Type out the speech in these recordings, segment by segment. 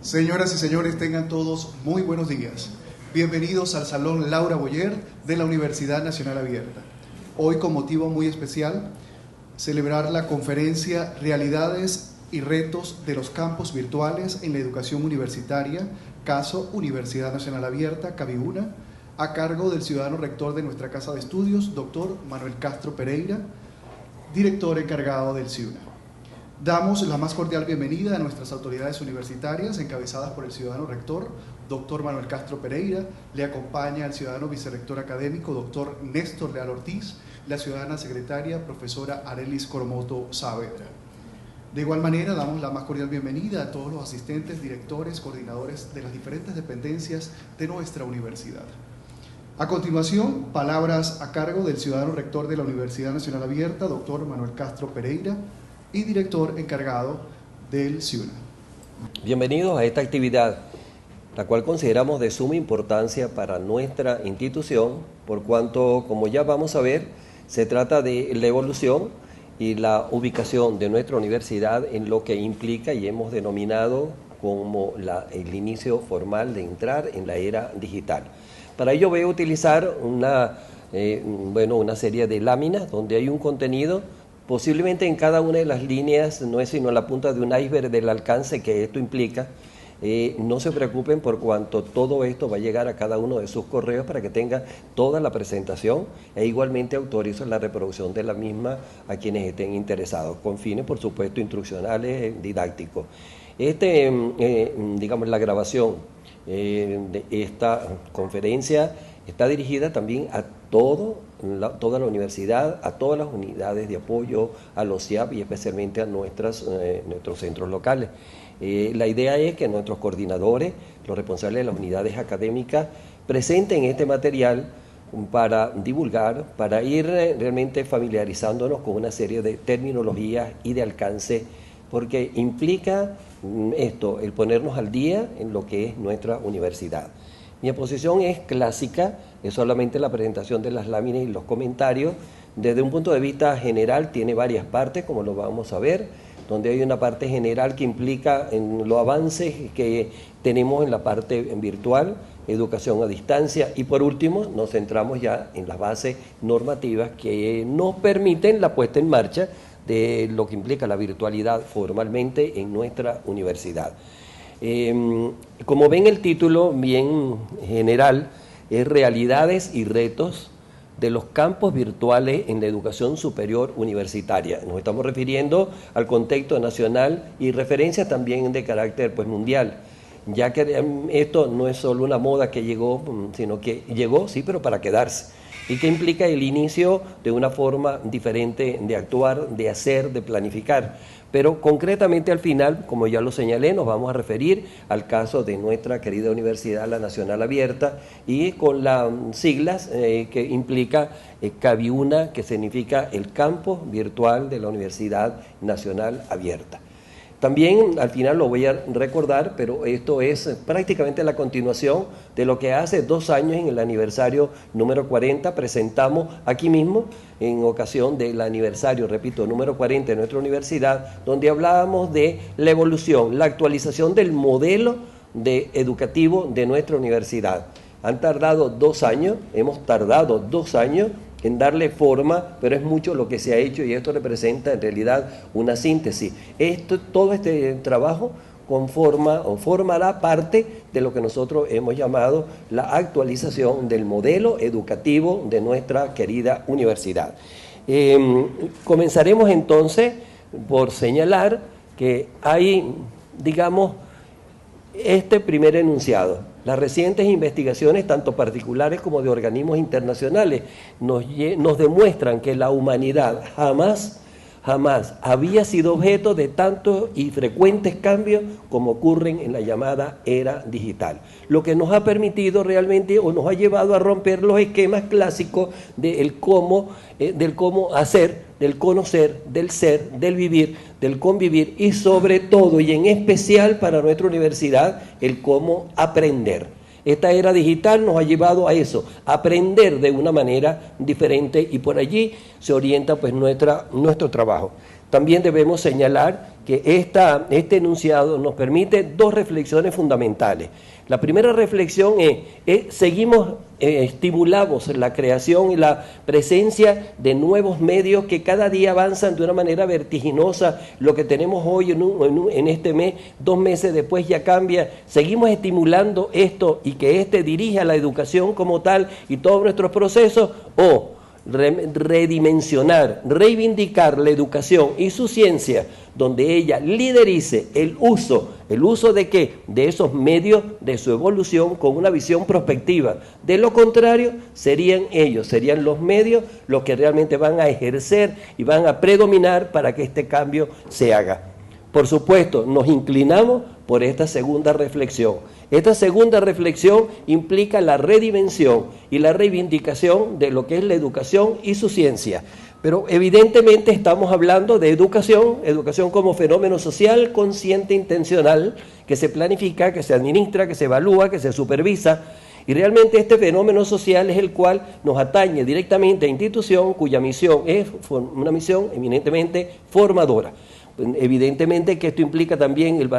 Señoras y señores, tengan todos muy buenos días. Bienvenidos al Salón Laura Boyer de la Universidad Nacional Abierta. Hoy, con motivo muy especial, celebrar la conferencia Realidades y Retos de los Campos Virtuales en la Educación Universitaria, caso Universidad Nacional Abierta, CABIUNA, a cargo del ciudadano rector de nuestra Casa de Estudios, doctor Manuel Castro Pereira, director encargado del CIUNA. Damos la más cordial bienvenida a nuestras autoridades universitarias, encabezadas por el ciudadano rector, doctor Manuel Castro Pereira. Le acompaña el ciudadano vicerrector académico, doctor Néstor Leal Ortiz, la ciudadana secretaria, profesora Arelis Coromoto Saavedra. De igual manera, damos la más cordial bienvenida a todos los asistentes, directores, coordinadores de las diferentes dependencias de nuestra universidad. A continuación, palabras a cargo del ciudadano rector de la Universidad Nacional Abierta, doctor Manuel Castro Pereira, y director encargado del CIUNA. Bienvenidos a esta actividad, la cual consideramos de suma importancia para nuestra institución, por cuanto, como ya vamos a ver, se trata de la evolución y la ubicación de nuestra universidad en lo que implica y hemos denominado como el inicio formal de entrar en la era digital. Para ello voy a utilizar una serie de láminas donde hay un contenido. Posiblemente en cada una de las líneas no es sino la punta de un iceberg del alcance que esto implica. No se preocupen por cuanto todo esto va a llegar a cada uno de sus correos para que tengan toda la presentación e igualmente autorizo la reproducción de la misma a quienes estén interesados, con fines, por supuesto, instruccionales, didácticos. La grabación de esta conferencia está dirigida también a toda la universidad, a todas las unidades de apoyo, a los CIAP y especialmente a nuestros centros locales. La idea es que nuestros coordinadores, los responsables de las unidades académicas, presenten este material para divulgar, para ir realmente familiarizándonos con una serie de terminologías y de alcance, porque implica el ponernos al día en lo que es nuestra universidad. Mi exposición es clásica, es solamente la presentación de las láminas y los comentarios. Desde un punto de vista general tiene varias partes, como lo vamos a ver, donde hay una parte general que implica en los avances que tenemos en la parte virtual, educación a distancia, y por último nos centramos ya en las bases normativas que nos permiten la puesta en marcha de lo que implica la virtualidad formalmente en nuestra universidad. Como ven, el título bien general es Realidades y Retos de los Campos Virtuales en la Educación Superior Universitaria. Nos estamos refiriendo al contexto nacional y referencias también de carácter mundial, ya que esto no es solo una moda que llegó, sino que llegó, sí, pero para quedarse, y que implica el inicio de una forma diferente de actuar, de hacer, de planificar. Pero concretamente al final, como ya lo señalé, nos vamos a referir al caso de nuestra querida Universidad, la Nacional Abierta, y con las siglas que implica CABIUNA, que significa el Campus Virtual de la Universidad Nacional Abierta. También al final lo voy a recordar, pero esto es prácticamente la continuación de lo que hace 2 años, en el aniversario número 40, presentamos aquí mismo, en ocasión del aniversario, repito, número 40 de nuestra universidad, donde hablábamos de la evolución, la actualización del modelo educativo de nuestra universidad. Han tardado 2 años, hemos tardado 2 años en darle forma, pero es mucho lo que se ha hecho y esto representa en realidad una síntesis. Todo este trabajo formará parte de lo que nosotros hemos llamado la actualización del modelo educativo de nuestra querida universidad. Comenzaremos entonces por señalar que hay, este primer enunciado. Las recientes investigaciones, tanto particulares como de organismos internacionales, nos demuestran que la humanidad jamás había sido objeto de tantos y frecuentes cambios como ocurren en la llamada era digital. Lo que nos ha permitido realmente, o nos ha llevado a romper los esquemas clásicos del cómo hacer, del conocer, del ser, del vivir, del convivir y sobre todo y en especial para nuestra universidad, el cómo aprender. Esta era digital nos ha llevado a eso, a aprender de una manera diferente y por allí se orienta nuestro trabajo. También debemos señalar que este enunciado nos permite dos reflexiones fundamentales. La primera reflexión estimulamos la creación y la presencia de nuevos medios que cada día avanzan de una manera vertiginosa. Lo que tenemos hoy en este mes, 2 meses después ya cambia. Seguimos estimulando esto y que dirija la educación como tal y todos nuestros procesos, o redimensionar, reivindicar la educación y su ciencia, donde ella liderice el uso ¿de qué? De esos medios, de su evolución con una visión prospectiva. De lo contrario, serían los medios los que realmente van a ejercer y van a predominar para que este cambio se haga. Por supuesto, nos inclinamos por esta segunda reflexión. Esta segunda reflexión implica la redimensión y la reivindicación de lo que es la educación y su ciencia. Pero evidentemente estamos hablando de educación como fenómeno social, consciente, intencional, que se planifica, que se administra, que se evalúa, que se supervisa. Y realmente este fenómeno social es el cual nos atañe directamente a institución cuya misión es una misión eminentemente formadora. Evidentemente que esto implica también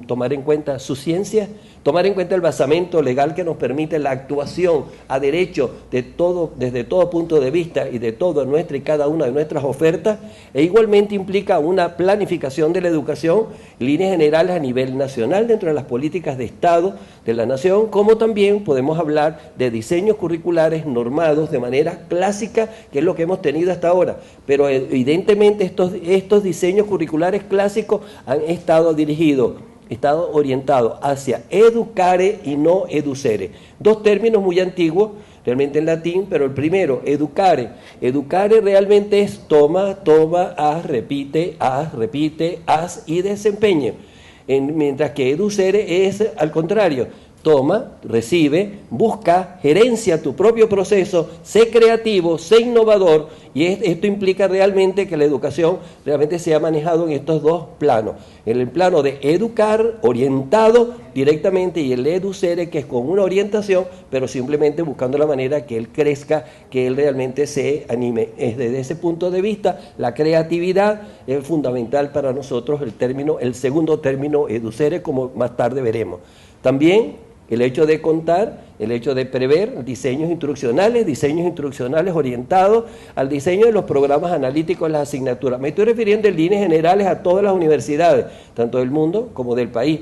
tomar en cuenta su ciencia, tomar en cuenta el basamento legal que nos permite la actuación a derecho desde todo punto de vista y de toda nuestra y cada una de nuestras ofertas, e igualmente implica una planificación de la educación en líneas generales a nivel nacional dentro de las políticas de Estado de la nación, como también podemos hablar de diseños curriculares normados de manera clásica, que es lo que hemos tenido hasta ahora, pero evidentemente estos diseños curriculares clásicos han estado orientados hacia educare y no educere. 2 términos muy antiguos, realmente en latín, pero el primero, educare. Educare realmente es toma, haz, repite, haz y desempeñe. Mientras que educere es al contrario. Toma, recibe, busca, gerencia tu propio proceso, sé creativo, sé innovador, y esto implica realmente que la educación realmente se ha manejado en estos 2 planos. En el plano de educar, orientado directamente, y el educere, que es con una orientación, pero simplemente buscando la manera que él crezca, que él realmente se anime. Desde ese punto de vista, la creatividad es fundamental para nosotros, el segundo término, educere, como más tarde veremos. También el hecho de contar, el hecho de prever diseños instruccionales orientados al diseño de los programas analíticos de las asignaturas. Me estoy refiriendo en líneas generales a todas las universidades, tanto del mundo como del país,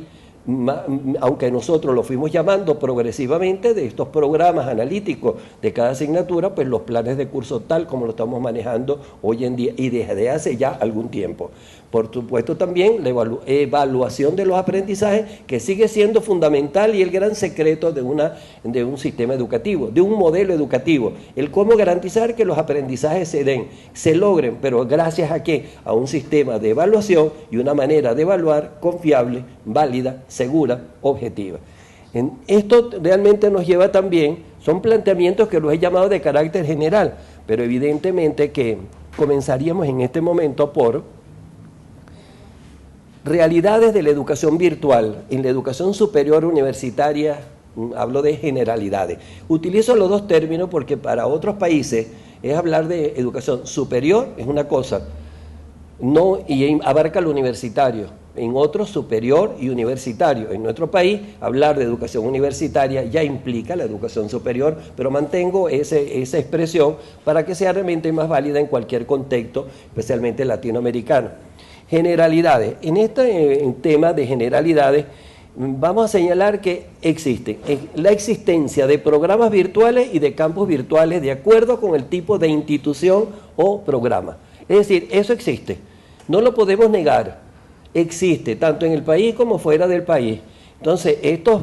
aunque nosotros lo fuimos llamando progresivamente de estos programas analíticos de cada asignatura, pues los planes de curso tal como lo estamos manejando hoy en día y desde hace ya algún tiempo. Por supuesto también la evaluación de los aprendizajes, que sigue siendo fundamental y el gran secreto de un sistema educativo, de un modelo educativo. El cómo garantizar que los aprendizajes se logren, pero gracias a ¿qué? A un sistema de evaluación y una manera de evaluar confiable, válida, segura, objetiva. Esto realmente nos lleva también, son planteamientos que los he llamado de carácter general, pero evidentemente que comenzaríamos en este momento por realidades de la educación virtual. En la educación superior universitaria hablo de generalidades. Utilizo los 2 términos porque para otros países es hablar de educación superior, es una cosa, no, y abarca lo universitario. En otros, superior y universitario. En nuestro país, hablar de educación universitaria ya implica la educación superior, pero mantengo esa expresión para que sea realmente más válida en cualquier contexto, especialmente latinoamericano. Generalidades. En este tema de generalidades vamos a señalar que existe la existencia de programas virtuales y de campus virtuales de acuerdo con el tipo de institución o programa. Es decir, eso existe. No lo podemos negar. Existe tanto en el país como fuera del país. Entonces, estos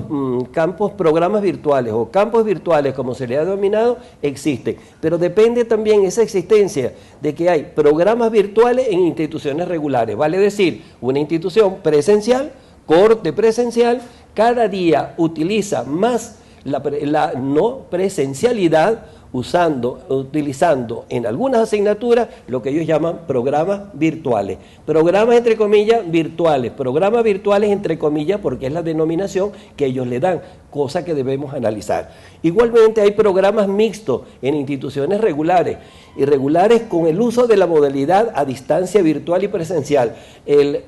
programas virtuales o campos virtuales, como se le ha denominado, existen. Pero depende también esa existencia de que hay programas virtuales en instituciones regulares. Vale decir, una institución presencial, corte presencial, cada día utiliza más la no presencialidad utilizando en algunas asignaturas lo que ellos llaman programas virtuales. Programas entre comillas virtuales, programas virtuales entre comillas porque es la denominación que ellos le dan, cosa que debemos analizar. Igualmente hay programas mixtos en instituciones regulares, irregulares con el uso de la modalidad a distancia virtual y presencial. El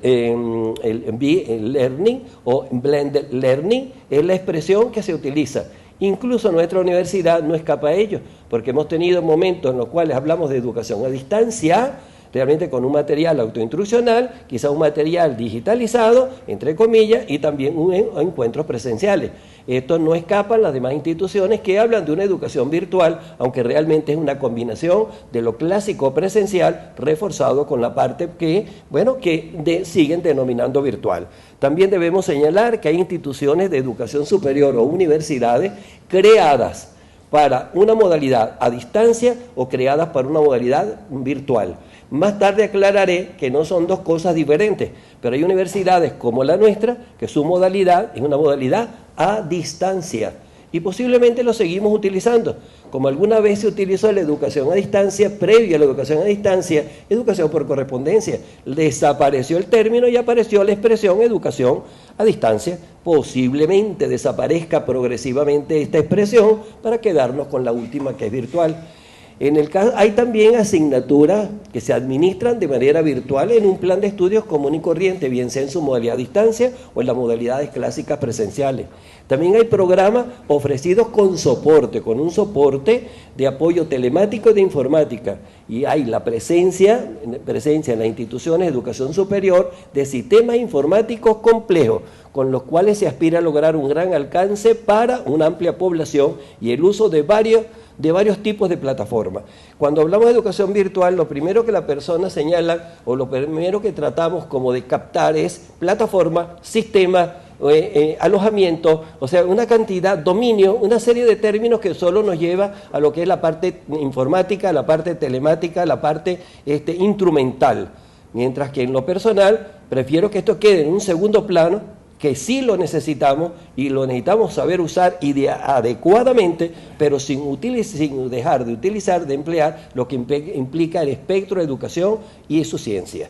learning o blended learning es la expresión que se utiliza. Incluso nuestra universidad no escapa a ello, porque hemos tenido momentos en los cuales hablamos de educación a distancia, realmente con un material autoinstruccional, quizá un material digitalizado, entre comillas, y también encuentros presenciales. Esto no escapa a las demás instituciones que hablan de una educación virtual, aunque realmente es una combinación de lo clásico presencial reforzado con la parte que siguen denominando virtual. También debemos señalar que hay instituciones de educación superior o universidades creadas para una modalidad a distancia o creadas para una modalidad virtual. Más tarde aclararé que no son dos cosas diferentes, pero hay universidades como la nuestra que su modalidad es una modalidad a distancia y posiblemente lo seguimos utilizando, como alguna vez se utilizó la educación a distancia, previo a la educación a distancia, educación por correspondencia. Desapareció el término y apareció la expresión educación a distancia. Posiblemente desaparezca progresivamente esta expresión para quedarnos con la última que es virtual. En el caso, hay también asignaturas que se administran de manera virtual en un plan de estudios común y corriente, bien sea en su modalidad a distancia o en las modalidades clásicas presenciales. También hay programas ofrecidos con soporte, con un soporte de apoyo telemático y de informática. Y hay la presencia en las instituciones de educación superior de sistemas informáticos complejos, con los cuales se aspira a lograr un gran alcance para una amplia población y el uso de varios tipos de plataformas. Cuando hablamos de educación virtual, lo primero que la persona señala o lo primero que tratamos como de captar es plataforma, sistema, alojamiento, o sea, una cantidad, dominio, una serie de términos que solo nos lleva a lo que es la parte informática, la parte telemática, la parte instrumental. Mientras que en lo personal, prefiero que esto quede en un segundo plano, que sí lo necesitamos y lo necesitamos saber usar adecuadamente, pero sin dejar de utilizar, de emplear lo que implica el espectro de educación y su ciencia.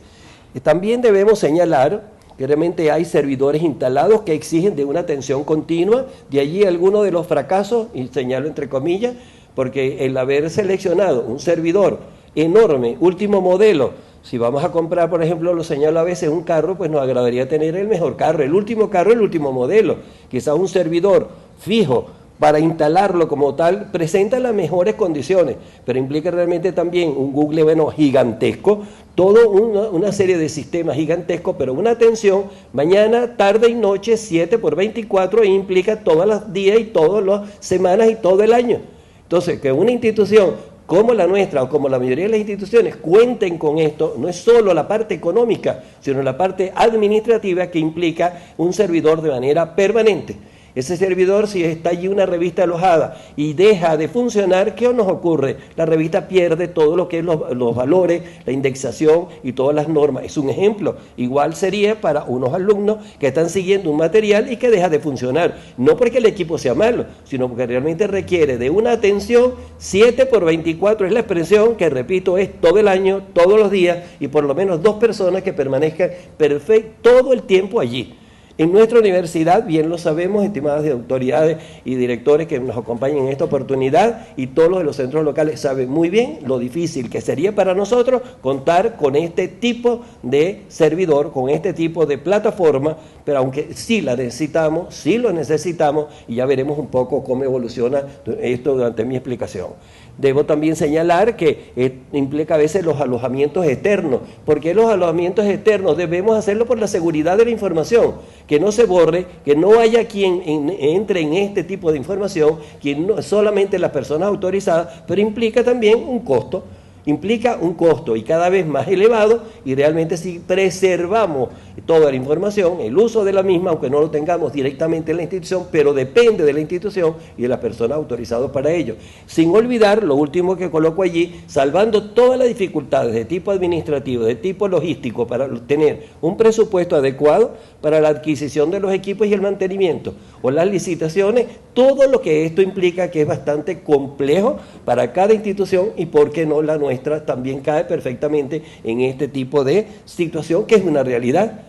También debemos señalar que realmente hay servidores instalados que exigen de una atención continua, de allí algunos de los fracasos, y señalo entre comillas, porque el haber seleccionado un servidor enorme, último modelo, si vamos a comprar, por ejemplo, lo señalo a veces, un carro, pues nos agradaría tener el mejor carro, el último modelo, quizás un servidor fijo para instalarlo como tal, presenta las mejores condiciones, pero implica realmente también un Google, gigantesco, toda una serie de sistemas gigantescos, pero una atención mañana, tarde y noche, 7x24, e implica todos los días y todas las semanas y todo el año. Entonces, que una institución como la nuestra o como la mayoría de las instituciones cuenten con esto, no es solo la parte económica, sino la parte administrativa que implica un servidor de manera permanente. Ese servidor, si está allí una revista alojada y deja de funcionar, ¿qué nos ocurre? La revista pierde todo lo que es los valores, la indexación y todas las normas. Es un ejemplo. Igual sería para unos alumnos que están siguiendo un material y que deja de funcionar. No porque el equipo sea malo, sino porque realmente requiere de una atención 7x24, es la expresión que, repito, es todo el año, todos los días, y por lo menos 2 personas que permanezcan todo el tiempo allí. En nuestra universidad, bien lo sabemos, estimadas autoridades y directores que nos acompañan en esta oportunidad, y todos los de los centros locales saben muy bien lo difícil que sería para nosotros contar con este tipo de servidor, con este tipo de plataforma, pero aunque sí la necesitamos, sí lo necesitamos, y ya veremos un poco cómo evoluciona esto durante mi explicación. Debo también señalar que implica a veces los alojamientos externos. ¿Por qué los alojamientos externos? Debemos hacerlo por la seguridad de la información, que no se borre, que no haya quien entre en este tipo de información, quien no, solamente las personas autorizadas, pero implica también un costo. Implica un costo y cada vez más elevado, y realmente si preservamos toda la información, el uso de la misma, aunque no lo tengamos directamente en la institución, pero depende de la institución y de las personas autorizadas para ello. Sin olvidar lo último que coloco allí, salvando todas las dificultades de tipo administrativo, de tipo logístico, para tener un presupuesto adecuado para la adquisición de los equipos y el mantenimiento, o las licitaciones, todo lo que esto implica, que es bastante complejo para cada institución, y por qué no la nuestra también cae perfectamente en este tipo de situación que es una realidad.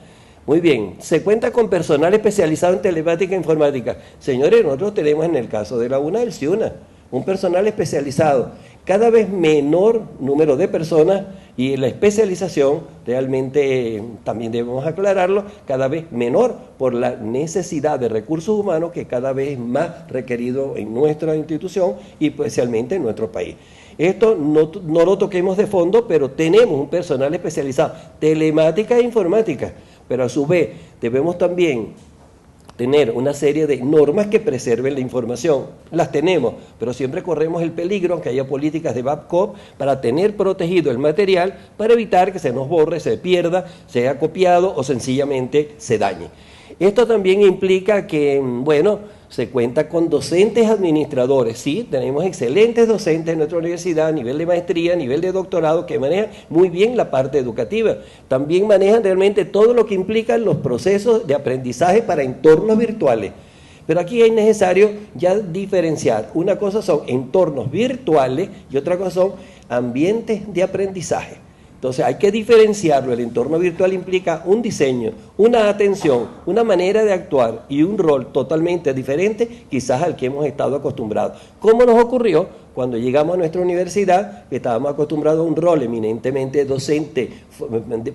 Muy bien, se cuenta con personal especializado en telemática e informática. Señores, nosotros tenemos en el caso de la UNA el CIUNA, un personal especializado, cada vez menor número de personas, y la especialización realmente, también debemos aclararlo, cada vez menor por la necesidad de recursos humanos que cada vez es más requerido en nuestra institución y especialmente en nuestro país. Esto no lo toquemos de fondo, pero tenemos un personal especializado, telemática e informática, pero a su vez debemos también tener una serie de normas que preserven la información. Las tenemos, pero siempre corremos el peligro, aunque haya políticas de backup, para tener protegido el material, para evitar que se nos borre, se pierda, sea copiado o sencillamente se dañe. Esto también implica que, bueno, se cuenta con docentes administradores, sí, tenemos excelentes docentes en nuestra universidad a nivel de maestría, a nivel de doctorado, que manejan muy bien la parte educativa. También manejan realmente todo lo que implican los procesos de aprendizaje para entornos virtuales. Pero aquí es necesario ya diferenciar. Una cosa son entornos virtuales y otra cosa son ambientes de aprendizaje. Entonces hay que diferenciarlo. El entorno virtual implica un diseño, una atención, una manera de actuar y un rol totalmente diferente quizás al que hemos estado acostumbrados. ¿Cómo nos ocurrió cuando llegamos a nuestra universidad? Que estábamos acostumbrados a un rol eminentemente docente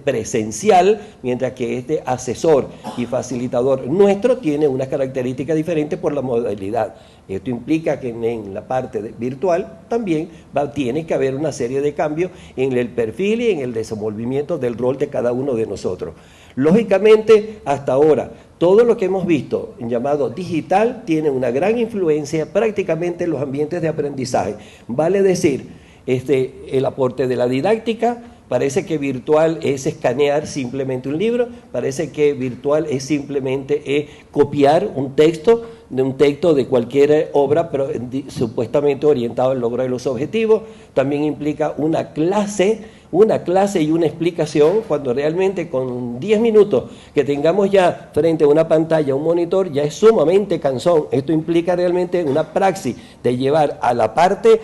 presencial, mientras que este asesor y facilitador nuestro tiene unas características diferentes por la modalidad. Esto implica que en la parte virtual también tiene que haber una serie de cambios en el perfil y en el desenvolvimiento del rol de cada uno de nosotros. Lógicamente, hasta ahora, todo lo que hemos visto llamado digital tiene una gran influencia prácticamente en los ambientes de aprendizaje. Vale decir, el aporte de la didáctica. Parece que virtual es escanear simplemente un libro, parece que virtual es simplemente copiar un texto de cualquier obra, pero supuestamente orientado al logro de los objetivos. También implica una clase y una explicación, cuando realmente con 10 minutos que tengamos ya frente a una pantalla, un monitor, ya es sumamente cansón. Esto implica realmente una praxis de llevar a la parte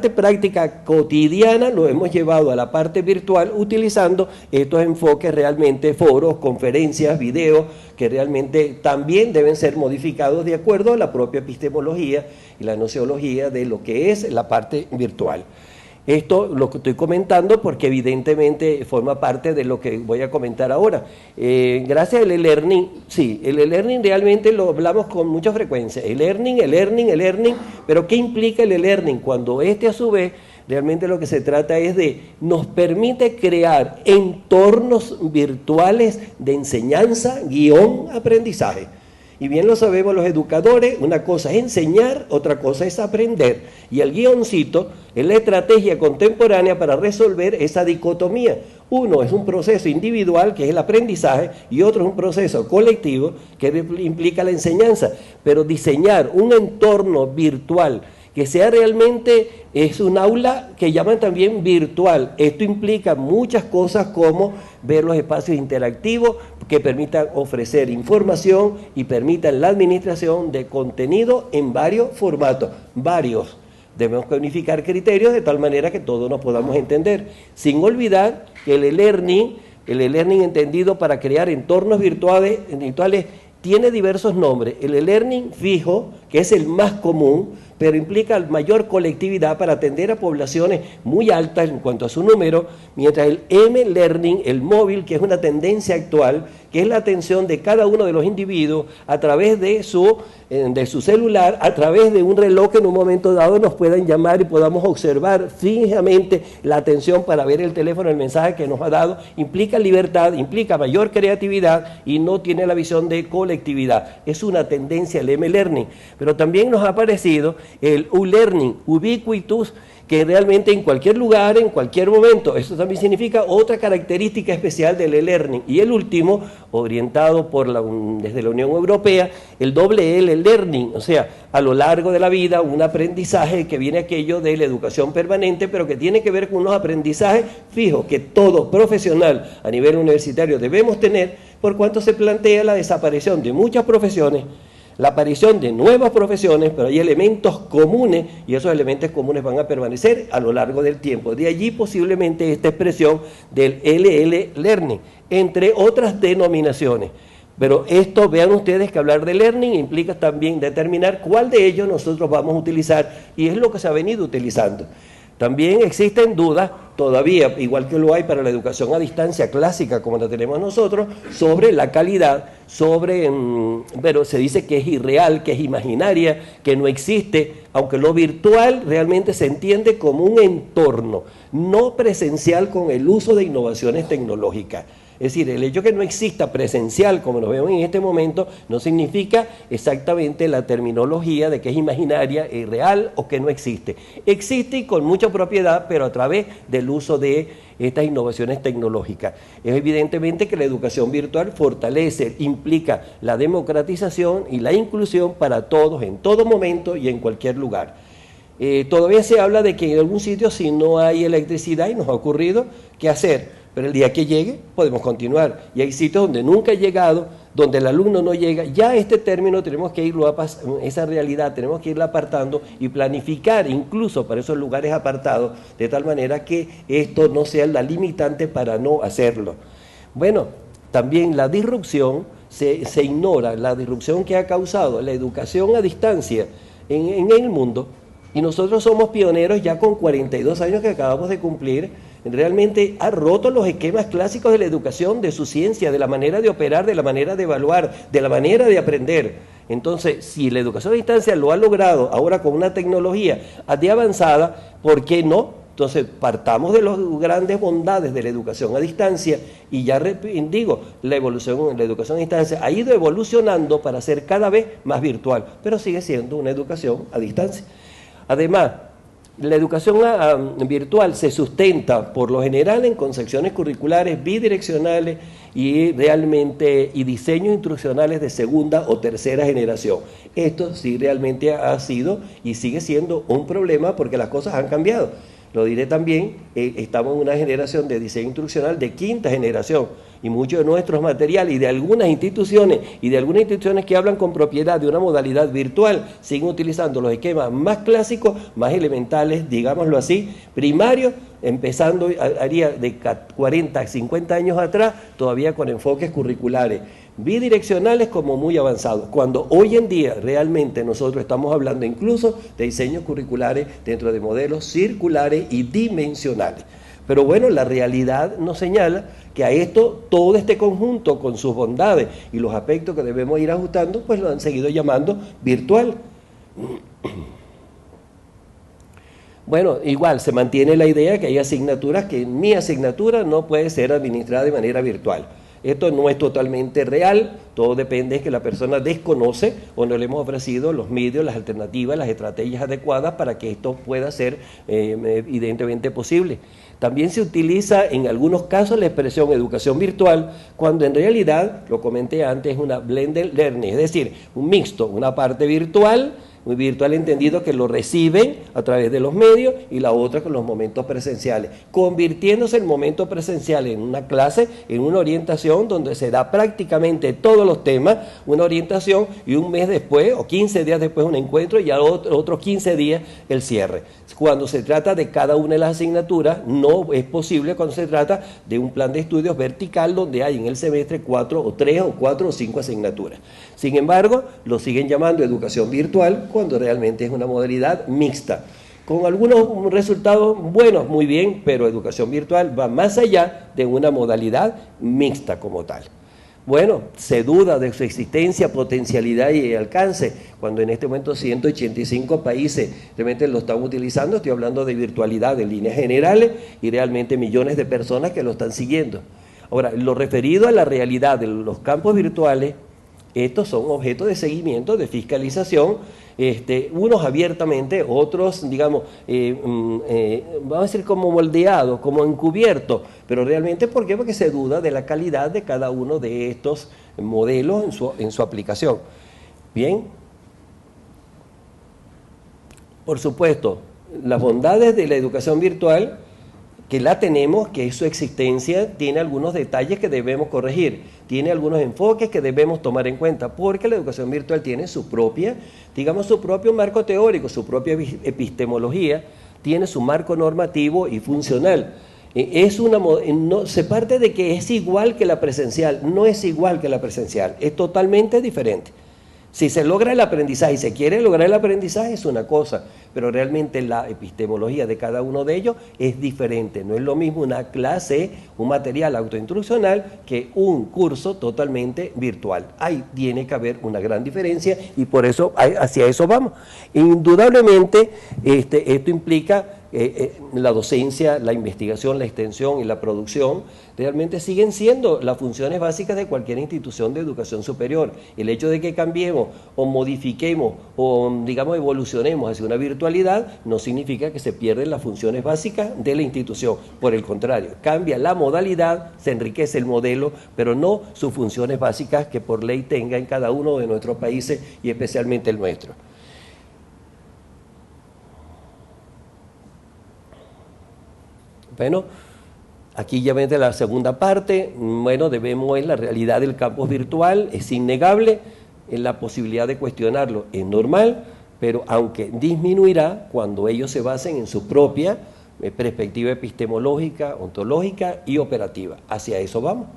práctica cotidiana, lo hemos llevado a la parte virtual utilizando estos enfoques realmente, foros, conferencias, videos, que realmente también deben ser modificados de acuerdo a la propia epistemología y la nociología de lo que es la parte virtual. Esto lo que estoy comentando porque evidentemente forma parte de lo que voy a comentar ahora. Gracias al e-learning, sí, el e-learning realmente lo hablamos con mucha frecuencia. El e-learning, pero ¿qué implica el e-learning? Cuando a su vez, realmente lo que se trata es nos permite crear entornos virtuales de enseñanza, aprendizaje. Y bien lo sabemos los educadores, una cosa es enseñar, otra cosa es aprender. Y el guioncito es la estrategia contemporánea para resolver esa dicotomía. Uno es un proceso individual, que es el aprendizaje, y otro es un proceso colectivo, que implica la enseñanza. Pero diseñar un entorno virtual que sea realmente, es un aula que llaman también virtual. Esto implica muchas cosas como ver los espacios interactivos que permitan ofrecer información y permitan la administración de contenido en varios formatos, varios. Debemos unificar criterios de tal manera que todos nos podamos entender, sin olvidar que el e-learning entendido para crear entornos virtuales tiene diversos nombres. El e-learning fijo, que es el más común, pero implica mayor colectividad para atender a poblaciones muy altas en cuanto a su número, mientras el m-learning, el móvil, que es una tendencia actual, que es la atención de cada uno de los individuos a través de su celular, a través de un reloj que en un momento dado nos puedan llamar y podamos observar fijamente la atención para ver el teléfono, el mensaje que nos ha dado, implica libertad, implica mayor creatividad y no tiene la visión de colectividad. Es una tendencia el m-learning, pero también nos ha parecido el U-Learning, Ubiquitous, que realmente en cualquier lugar, en cualquier momento. Eso también significa otra característica especial del e-learning. Y el último, orientado desde la Unión Europea, el doble L, el learning, o sea, a lo largo de la vida, un aprendizaje que viene aquello de la educación permanente, pero que tiene que ver con unos aprendizajes fijos que todo profesional a nivel universitario debemos tener, por cuanto se plantea la desaparición de muchas profesiones, la aparición de nuevas profesiones, pero hay elementos comunes y esos elementos comunes van a permanecer a lo largo del tiempo. De allí posiblemente esta expresión del LL Learning, entre otras denominaciones. Pero esto, vean ustedes que hablar de learning implica también determinar cuál de ellos nosotros vamos a utilizar y es lo que se ha venido utilizando. También existen dudas todavía, igual que lo hay para la educación a distancia clásica como la tenemos nosotros, sobre la calidad, pero se dice que es irreal, que es imaginaria, que no existe, aunque lo virtual realmente se entiende como un entorno no presencial con el uso de innovaciones tecnológicas. Es decir, el hecho de que no exista presencial, como lo vemos en este momento, no significa exactamente la terminología de que es imaginaria, irreal o que no existe. Existe y con mucha propiedad, pero a través del uso de estas innovaciones tecnológicas. Es evidentemente que la educación virtual fortalece, implica la democratización y la inclusión para todos, en todo momento y en cualquier lugar. Todavía se habla de que en algún sitio si no hay electricidad, y nos ha ocurrido, ¿qué hacer? Pero el día que llegue podemos continuar. Y hay sitios donde nunca ha llegado, donde el alumno no llega. Ya este término tenemos que irlo esa realidad tenemos que irla apartando y planificar incluso para esos lugares apartados, de tal manera que esto no sea la limitante para no hacerlo. Bueno, también la disrupción, se ignora la disrupción que ha causado la educación a distancia en el mundo. Y nosotros somos pioneros ya con 42 años que acabamos de cumplir. Realmente ha roto los esquemas clásicos de la educación, de su ciencia, de la manera de operar, de la manera de evaluar, de la manera de aprender. Entonces, si la educación a distancia lo ha logrado ahora con una tecnología de avanzada, ¿por qué no? Entonces, partamos de las grandes bondades de la educación a distancia y ya digo, la educación a distancia ha ido evolucionando para ser cada vez más virtual, pero sigue siendo una educación a distancia. Además, la educación virtual se sustenta por lo general en concepciones curriculares bidireccionales y diseños instruccionales de segunda o tercera generación. Esto sí realmente ha sido y sigue siendo un problema porque las cosas han cambiado. Lo diré también, estamos en una generación de diseño instruccional de quinta generación y muchos de nuestros materiales y de algunas instituciones que hablan con propiedad de una modalidad virtual siguen utilizando los esquemas más clásicos, más elementales, digámoslo así, primarios, empezando, haría de 40, 50 años atrás, todavía con enfoques curriculares bidireccionales como muy avanzados, cuando hoy en día realmente nosotros estamos hablando incluso de diseños curriculares dentro de modelos circulares y dimensionales. Pero bueno, la realidad nos señala que a esto, todo este conjunto con sus bondades y los aspectos que debemos ir ajustando, pues lo han seguido llamando virtual. Bueno, igual se mantiene la idea que hay asignaturas que mi asignatura no puede ser administrada de manera virtual. Esto no es totalmente real, todo depende de que la persona desconoce o no le hemos ofrecido los medios, las alternativas, las estrategias adecuadas para que esto pueda ser evidentemente posible. También se utiliza en algunos casos la expresión educación virtual, cuando en realidad, lo comenté antes, es una blended learning, es decir, un mixto, una parte virtual entendido que lo reciben a través de los medios y la otra con los momentos presenciales, convirtiéndose el momento presencial en una clase, en una orientación donde se da prácticamente todos los temas, una orientación y un mes después o 15 días después un encuentro y otros 15 días el cierre. Cuando se trata de cada una de las asignaturas, no es posible cuando se trata de un plan de estudios vertical donde hay en el semestre 4 o 3 o 4 o 5 asignaturas. Sin embargo, lo siguen llamando educación virtual cuando realmente es una modalidad mixta. Con algunos resultados buenos, muy bien, pero educación virtual va más allá de una modalidad mixta como tal. Bueno, se duda de su existencia, potencialidad y alcance, cuando en este momento 185 países realmente lo están utilizando. Estoy hablando de virtualidad en líneas generales y realmente millones de personas que lo están siguiendo. Ahora, lo referido a la realidad de los campos virtuales, estos son objetos de seguimiento, de fiscalización Unos abiertamente, otros, digamos, vamos a decir como moldeados, como encubiertos, pero realmente, ¿por qué? Porque se duda de la calidad de cada uno de estos modelos en su aplicación. Bien, por supuesto, las bondades de la educación virtual, que la tenemos, que es su existencia, tiene algunos detalles que debemos corregir, tiene algunos enfoques que debemos tomar en cuenta, porque la educación virtual tiene su propia, digamos, su propio marco teórico, su propia epistemología, tiene su marco normativo y funcional. Se parte de que es igual que la presencial, no es igual que la presencial, es totalmente diferente. Si se logra el aprendizaje y se quiere lograr el aprendizaje es una cosa, pero realmente la epistemología de cada uno de ellos es diferente. No es lo mismo una clase, un material autoinstruccional, que un curso totalmente virtual. Ahí tiene que haber una gran diferencia y por eso hacia eso vamos. Indudablemente esto implica la docencia, la investigación, la extensión y la producción realmente siguen siendo las funciones básicas de cualquier institución de educación superior. El hecho de que cambiemos o modifiquemos o, digamos, evolucionemos hacia una virtualidad no significa que se pierden las funciones básicas de la institución. Por el contrario, cambia la modalidad, se enriquece el modelo, pero no sus funciones básicas que por ley tenga en cada uno de nuestros países y especialmente el nuestro. Bueno, aquí ya viene la segunda parte. Bueno, debemos ver la realidad del campus virtual, es innegable, la posibilidad de cuestionarlo es normal, pero aunque disminuirá cuando ellos se basen en su propia perspectiva epistemológica, ontológica y operativa. Hacia eso vamos.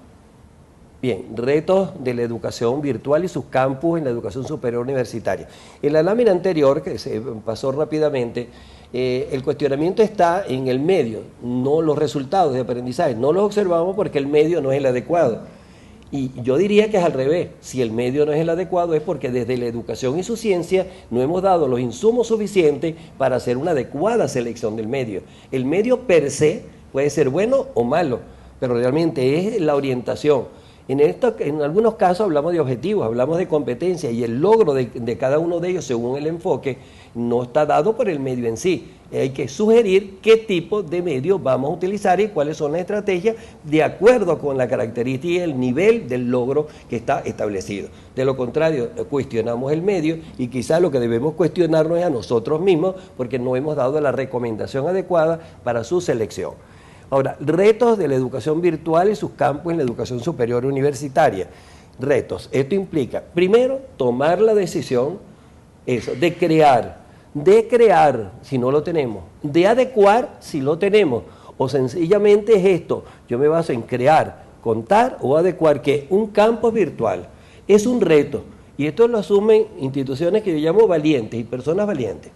Bien, retos de la educación virtual y sus campus en la educación superior universitaria. En la lámina anterior, que se pasó rápidamente, el cuestionamiento está en el medio, no los resultados de aprendizaje. No los observamos porque el medio no es el adecuado. Y yo diría que es al revés. Si el medio no es el adecuado es porque desde la educación y su ciencia no hemos dado los insumos suficientes para hacer una adecuada selección del medio. El medio per se puede ser bueno o malo, pero realmente es la orientación. En algunos casos hablamos de objetivos, hablamos de competencias y el logro de cada uno de ellos según el enfoque no está dado por el medio en sí. Hay que sugerir qué tipo de medio vamos a utilizar y cuáles son las estrategias de acuerdo con la característica y el nivel del logro que está establecido. De lo contrario, cuestionamos el medio y quizás lo que debemos cuestionarnos es a nosotros mismos porque no hemos dado la recomendación adecuada para su selección. Ahora, retos de la educación virtual y sus campos en la educación superior universitaria. Retos. Esto implica, primero, tomar la decisión de crear, si no lo tenemos, de adecuar, si lo tenemos, o sencillamente es esto, yo me baso en crear, contar o adecuar, que un campus virtual es un reto, y esto lo asumen instituciones que yo llamo valientes y personas valientes.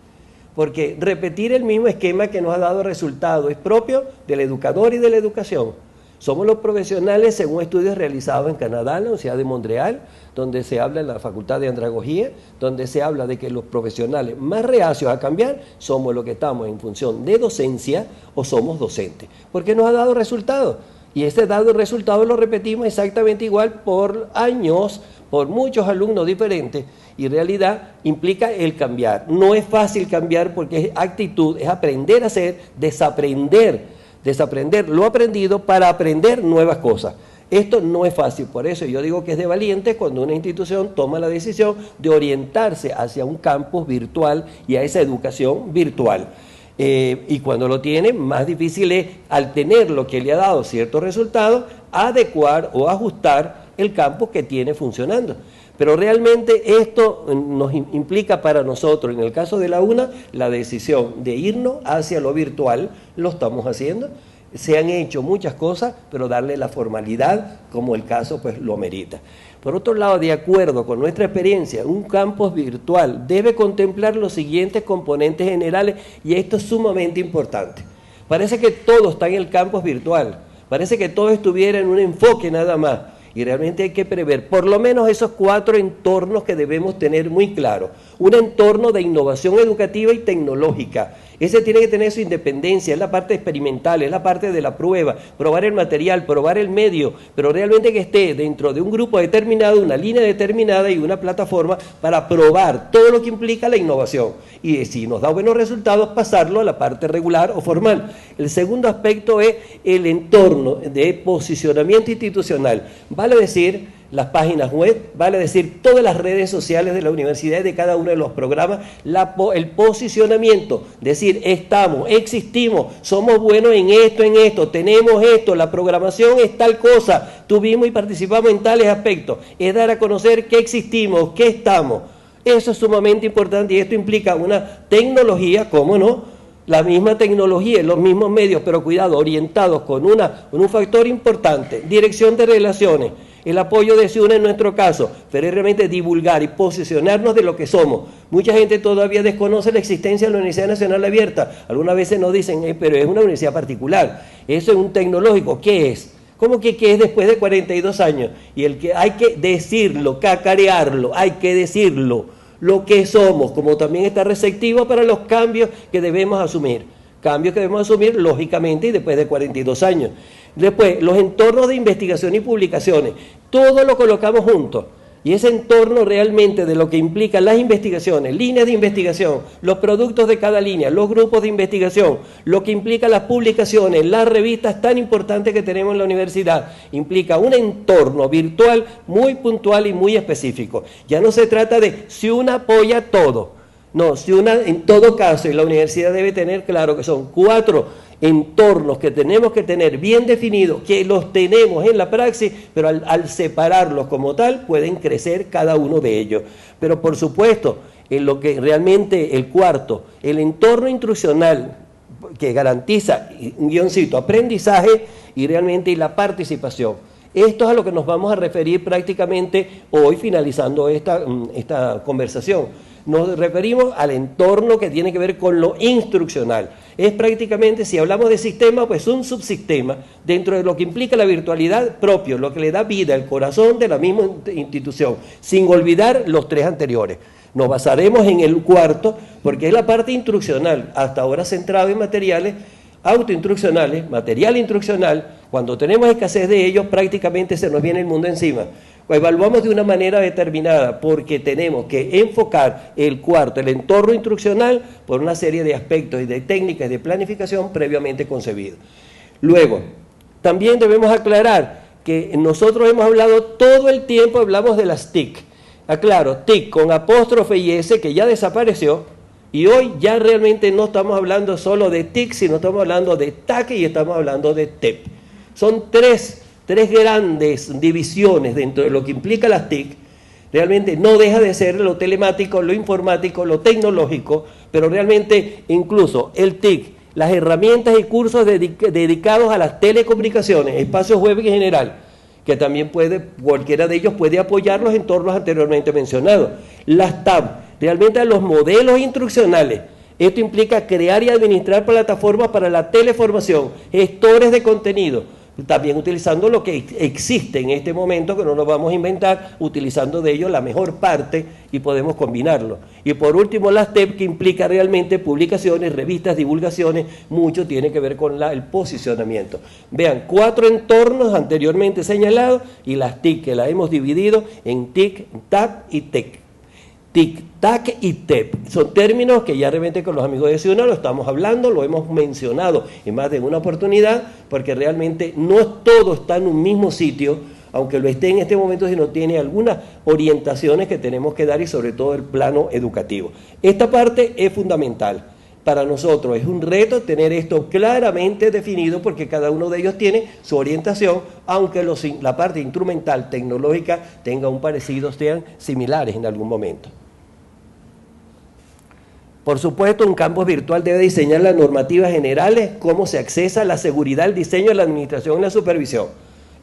Porque repetir el mismo esquema que nos ha dado resultado es propio del educador y de la educación. Somos los profesionales, según estudios realizados en Canadá, en la Universidad de Montreal, donde se habla en la Facultad de Andragogía, donde se habla de que los profesionales más reacios a cambiar somos los que estamos en función de docencia o somos docentes. Porque nos ha dado resultados. Y ese dado resultado lo repetimos exactamente igual por años, por muchos alumnos diferentes, y en realidad implica el cambiar. No es fácil cambiar porque es actitud, es aprender a hacer, desaprender lo aprendido para aprender nuevas cosas. Esto no es fácil, por eso yo digo que es de valiente cuando una institución toma la decisión de orientarse hacia un campus virtual y a esa educación virtual. Y cuando lo tiene, más difícil es, al tener lo que le ha dado ciertos resultados, adecuar o ajustar el campus que tiene funcionando. Pero realmente esto nos implica para nosotros, en el caso de la UNA, la decisión de irnos hacia lo virtual. Lo estamos haciendo. Se han hecho muchas cosas, pero darle la formalidad, como el caso pues lo merita. Por otro lado, de acuerdo con nuestra experiencia, un campus virtual debe contemplar los siguientes componentes generales, y esto es sumamente importante. Parece que todo está en el campus virtual, parece que todo estuviera en un enfoque nada más, y realmente hay que prever por lo menos esos 4 entornos que debemos tener muy claros. un entorno de innovación educativa y tecnológica. Ese tiene que tener su independencia, es la parte experimental, es la parte de la prueba, probar el material, probar el medio, pero realmente que esté dentro de un grupo determinado, una línea determinada y una plataforma para probar todo lo que implica la innovación. Y si nos da buenos resultados, pasarlo a la parte regular o formal. El segundo aspecto es el entorno de posicionamiento institucional, vale decir las páginas web, vale decir todas las redes sociales de la universidad y de cada uno de los programas, el posicionamiento, decir estamos, existimos, somos buenos en esto, tenemos esto, la programación es tal cosa, tuvimos y participamos en tales aspectos, es dar a conocer que existimos, que estamos. Eso es sumamente importante y esto implica una tecnología, ¿cómo no? La misma tecnología, los mismos medios, pero cuidado, orientados con un factor importante, dirección de relaciones, el apoyo de SIUNA en nuestro caso, pero es realmente divulgar y posicionarnos de lo que somos. Mucha gente todavía desconoce la existencia de la Universidad Nacional Abierta. Algunas veces nos dicen, pero es una universidad particular, eso es un tecnológico, ¿qué es? ¿Cómo que qué es después de 42 años? Y el que hay que decirlo, cacarearlo, hay que decirlo, lo que somos, como también está receptivo para los cambios que debemos asumir. Cambios que debemos asumir, lógicamente, y después de 42 años. Después, los entornos de investigación y publicaciones, todo lo colocamos juntos. Y ese entorno realmente de lo que implica las investigaciones, líneas de investigación, los productos de cada línea, los grupos de investigación, lo que implica las publicaciones, las revistas tan importantes que tenemos en la universidad, implica un entorno virtual muy puntual y muy específico. Ya no se trata de si una apoya todo. No, si en todo caso, y la universidad debe tener claro que son 4 entornos que tenemos que tener bien definidos, que los tenemos en la praxis, pero al separarlos como tal, pueden crecer cada uno de ellos. Pero por supuesto, en lo que realmente el cuarto, el entorno instruccional que garantiza, un guioncito, aprendizaje y realmente la participación. Esto es a lo que nos vamos a referir prácticamente hoy, finalizando esta conversación. Nos referimos al entorno que tiene que ver con lo instruccional. Es prácticamente, si hablamos de sistema, pues un subsistema dentro de lo que implica la virtualidad propio, lo que le da vida, el corazón de la misma institución, sin olvidar los 3 anteriores. Nos basaremos en el cuarto, porque es la parte instruccional, hasta ahora centrado en materiales autoinstruccionales, material instruccional. Cuando tenemos escasez de ellos, prácticamente se nos viene el mundo encima. Lo evaluamos de una manera determinada porque tenemos que enfocar el cuarto, el entorno instruccional, por una serie de aspectos y de técnicas de planificación previamente concebidos. Luego, también debemos aclarar que nosotros hemos hablado todo el tiempo, hablamos de las TIC. Aclaro, TIC con apóstrofe y S, que ya desapareció, y hoy ya realmente no estamos hablando solo de TIC, sino estamos hablando de TAC y estamos hablando de TEP. Son tres grandes divisiones dentro de lo que implica las TIC. Realmente no deja de ser lo telemático, lo informático, lo tecnológico, pero realmente incluso el TIC, las herramientas y cursos dedicados a las telecomunicaciones, espacios web en general, que también cualquiera de ellos puede apoyar los entornos anteriormente mencionados. Las TAB, realmente a los modelos instruccionales. Esto implica crear y administrar plataformas para la teleformación, gestores de contenido, también utilizando lo que existe en este momento, que no nos vamos a inventar, utilizando de ello la mejor parte y podemos combinarlo. Y por último, las TEP, que implica realmente publicaciones, revistas, divulgaciones, mucho tiene que ver con el posicionamiento. Vean, 4 entornos anteriormente señalados y las TIC, que las hemos dividido en TIC, TAC y TEC. TIC, TAC y TEP. Son términos que ya realmente con los amigos de SIUNA lo estamos hablando, lo hemos mencionado en más de una oportunidad, porque realmente no todo está en un mismo sitio, aunque lo esté en este momento, sino tiene algunas orientaciones que tenemos que dar y sobre todo el plano educativo. Esta parte es fundamental. Para nosotros es un reto tener esto claramente definido porque cada uno de ellos tiene su orientación, aunque la parte instrumental, tecnológica, tenga un parecido, sean similares en algún momento. Por supuesto, un campus virtual debe diseñar las normativas generales, cómo se accesa, la seguridad, el diseño, la administración y la supervisión.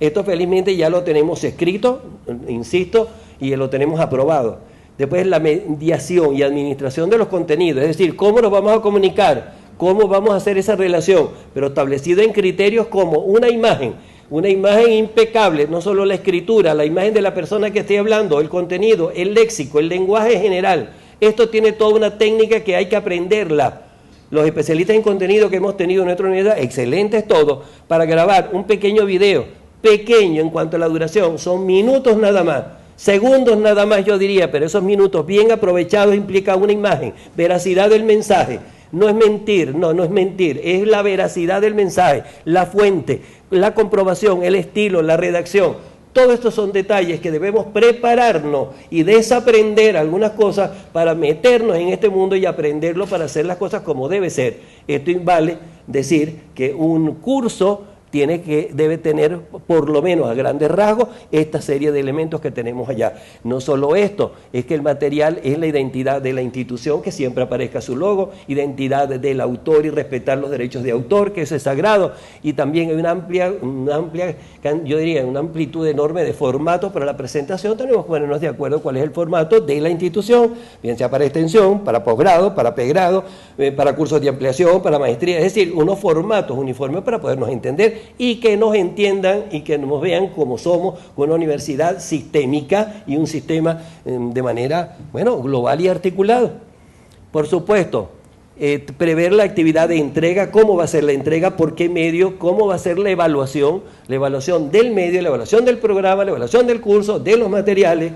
Esto felizmente ya lo tenemos escrito, insisto, y lo tenemos aprobado. Después la mediación y administración de los contenidos, es decir, cómo nos vamos a comunicar, cómo vamos a hacer esa relación, pero establecido en criterios como una imagen impecable, no solo la escritura, la imagen de la persona que esté hablando, el contenido, el léxico, el lenguaje general, Esto tiene toda una técnica que hay que aprenderla. Los especialistas en contenido que hemos tenido en nuestra universidad, excelentes todos, para grabar un pequeño video, pequeño en cuanto a la duración, son minutos nada más, segundos nada más yo diría, pero esos minutos bien aprovechados implican una imagen, veracidad del mensaje. No es mentir, no es mentir, es la veracidad del mensaje, la fuente, la comprobación, el estilo, la redacción. Todos estos son detalles que debemos prepararnos y desaprender algunas cosas para meternos en este mundo y aprenderlo para hacer las cosas como debe ser. Esto vale decir que un curso debe tener, por lo menos a grandes rasgos, esta serie de elementos que tenemos allá. No solo esto, es que el material es la identidad de la institución, que siempre aparezca su logo, identidad del autor y respetar los derechos de autor, que eso es sagrado, y también hay una amplia, yo diría, una amplitud enorme de formatos para la presentación. Tenemos que ponernos de acuerdo cuál es el formato de la institución, bien sea para extensión, para posgrado, para pregrado, para cursos de ampliación, para maestría, es decir, unos formatos uniformes para podernos entender y que nos entiendan y que nos vean como somos, una universidad sistémica y un sistema de manera, global y articulado. Por supuesto, prever la actividad de entrega, cómo va a ser la entrega, por qué medio, cómo va a ser la evaluación del medio, la evaluación del programa, la evaluación del curso, de los materiales.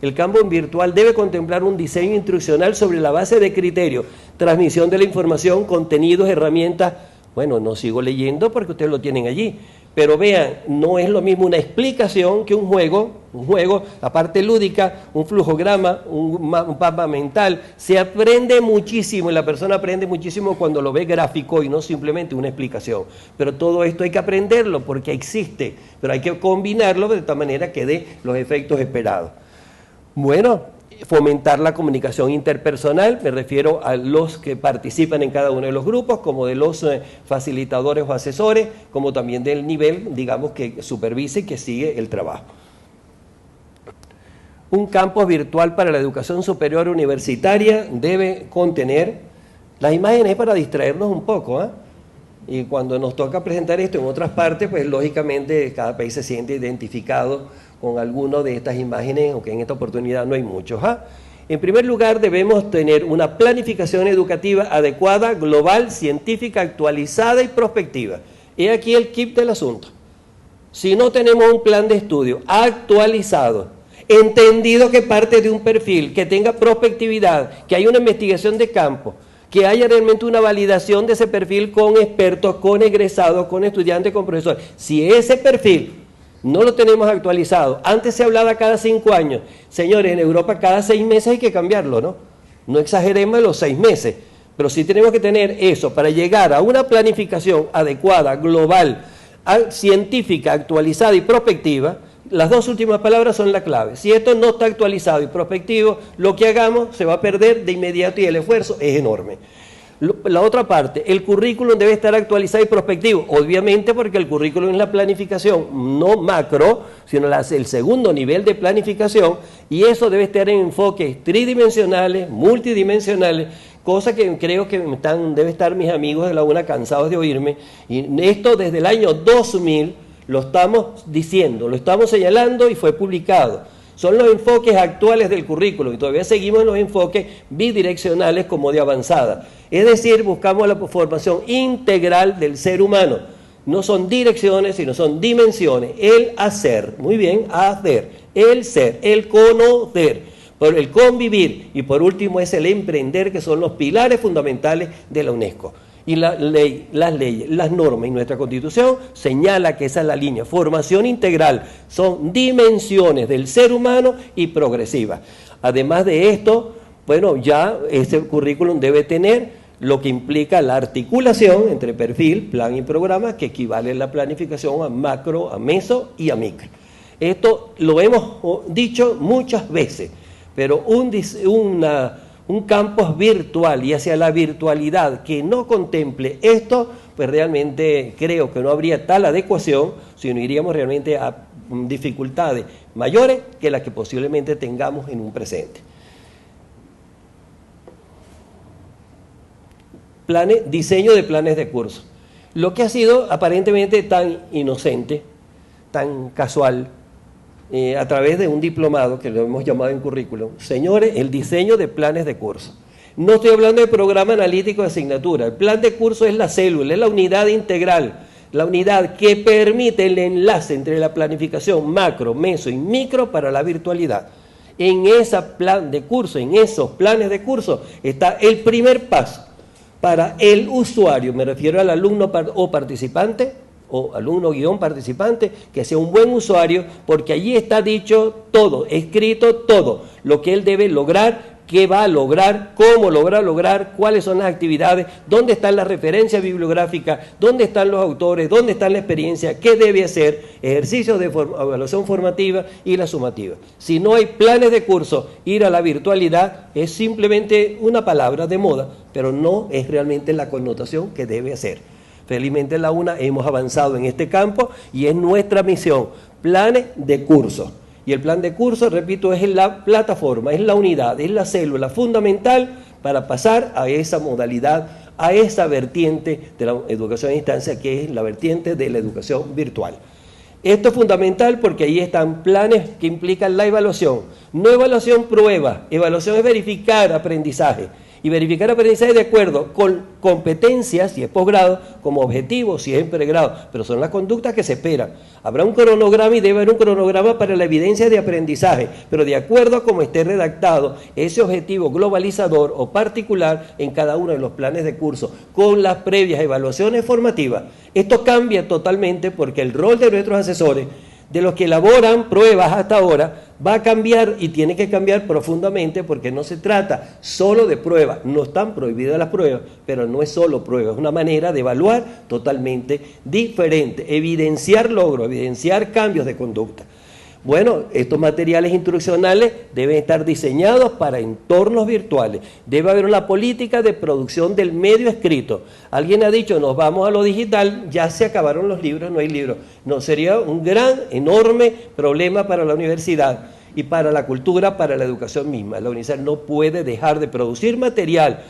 El campo virtual debe contemplar un diseño instruccional sobre la base de criterios, transmisión de la información, contenidos, herramientas. No sigo leyendo porque ustedes lo tienen allí, pero vean, no es lo mismo una explicación que un juego, la parte lúdica, un flujograma, un mapa mental. Se aprende muchísimo y la persona aprende muchísimo cuando lo ve gráfico y no simplemente una explicación. Pero todo esto hay que aprenderlo porque existe, pero hay que combinarlo de tal manera que dé los efectos esperados. Fomentar la comunicación interpersonal, me refiero a los que participan en cada uno de los grupos, como de los facilitadores o asesores, como también del nivel, digamos, que supervisa y que sigue el trabajo. Un campus virtual para la educación superior universitaria debe contener las imágenes para distraernos un poco, y cuando nos toca presentar esto en otras partes, pues lógicamente cada país se siente identificado con alguna de estas imágenes, aunque en esta oportunidad no hay muchos. En primer lugar, debemos tener una planificación educativa adecuada, global, científica, actualizada y prospectiva. He aquí el kit del asunto. Si no tenemos un plan de estudio actualizado, entendido que parte de un perfil, que tenga prospectividad, que haya una investigación de campo, que haya realmente una validación de ese perfil con expertos, con egresados, con estudiantes, con profesores. Si ese perfil no lo tenemos actualizado, antes se hablaba cada 5 años, señores, en Europa cada 6 meses hay que cambiarlo, ¿no? No exageremos los 6 meses, pero sí tenemos que tener eso para llegar a una planificación adecuada, global, científica, actualizada y prospectiva. Las dos últimas palabras son la clave. Si esto no está actualizado y prospectivo, lo que hagamos se va a perder de inmediato y el esfuerzo es enorme. La otra parte, el currículum debe estar actualizado y prospectivo, obviamente porque el currículum es la planificación, no macro, sino el segundo nivel de planificación, y eso debe estar en enfoques tridimensionales, multidimensionales, cosa que creo que debe estar mis amigos de la UNA cansados de oírme, y esto desde el año 2000 lo estamos diciendo, lo estamos señalando y fue publicado. Son los enfoques actuales del currículo y todavía seguimos en los enfoques bidireccionales como de avanzada. Es decir, buscamos la formación integral del ser humano. No son direcciones, sino son dimensiones. El hacer, muy bien, hacer. El ser, el conocer, el convivir y por último es el emprender, que son los pilares fundamentales de la UNESCO. Y las leyes, las normas y nuestra Constitución señala que esa es la línea. Formación integral son dimensiones del ser humano y progresivas. Además de esto, ya ese currículum debe tener lo que implica la articulación entre perfil, plan y programa, que equivale a la planificación a macro, a meso y a micro. Esto lo hemos dicho muchas veces, pero un campus virtual y hacia la virtualidad que no contemple esto, pues realmente creo que no habría tal adecuación, sino iríamos realmente a dificultades mayores que las que posiblemente tengamos en un presente. Diseño de planes de curso. Lo que ha sido aparentemente tan inocente, tan casual, a través de un diplomado que lo hemos llamado en currículum, señores, el diseño de planes de curso. No estoy hablando de programa analítico de asignatura. El plan de curso es la célula, es la unidad integral, la unidad que permite el enlace entre la planificación macro, meso y micro para la virtualidad. En ese plan de curso, en esos planes de curso, está el primer paso para el usuario, me refiero al alumno o participante, o alumno-participante, que sea un buen usuario, porque allí está dicho todo, escrito todo, lo que él debe lograr, qué va a lograr, cómo lograr, cuáles son las actividades, dónde están las referencias bibliográficas, dónde están los autores, dónde está la experiencia, qué debe hacer, ejercicios de evaluación formativa y la sumativa. Si no hay planes de curso, ir a la virtualidad es simplemente una palabra de moda, pero no es realmente la connotación que debe hacer. Felizmente en la UNA hemos avanzado en este campo y es nuestra misión, planes de curso. Y el plan de curso, repito, es la plataforma, es la unidad, es la célula fundamental para pasar a esa modalidad, a esa vertiente de la educación a distancia, que es la vertiente de la educación virtual. Esto es fundamental porque ahí están planes que implican la evaluación. No evaluación prueba, evaluación es verificar aprendizaje. Y verificar aprendizaje de acuerdo con competencias, si es posgrado, como objetivo, si es en pregrado, pero son las conductas que se esperan. Habrá un cronograma y debe haber un cronograma para la evidencia de aprendizaje, pero de acuerdo a cómo esté redactado ese objetivo globalizador o particular en cada uno de los planes de curso, con las previas evaluaciones formativas. Esto cambia totalmente porque el rol de nuestros asesores, de los que elaboran pruebas hasta ahora, va a cambiar y tiene que cambiar profundamente porque no se trata solo de pruebas. No están prohibidas las pruebas, pero no es solo pruebas, es una manera de evaluar totalmente diferente, evidenciar logros, evidenciar cambios de conducta. Bueno, estos materiales instruccionales deben estar diseñados para entornos virtuales. Debe haber una política de producción del medio escrito. Alguien ha dicho, nos vamos a lo digital, ya se acabaron los libros, no hay libros. No, sería un gran, enorme problema para la universidad y para la cultura, para la educación misma. La universidad no puede dejar de producir material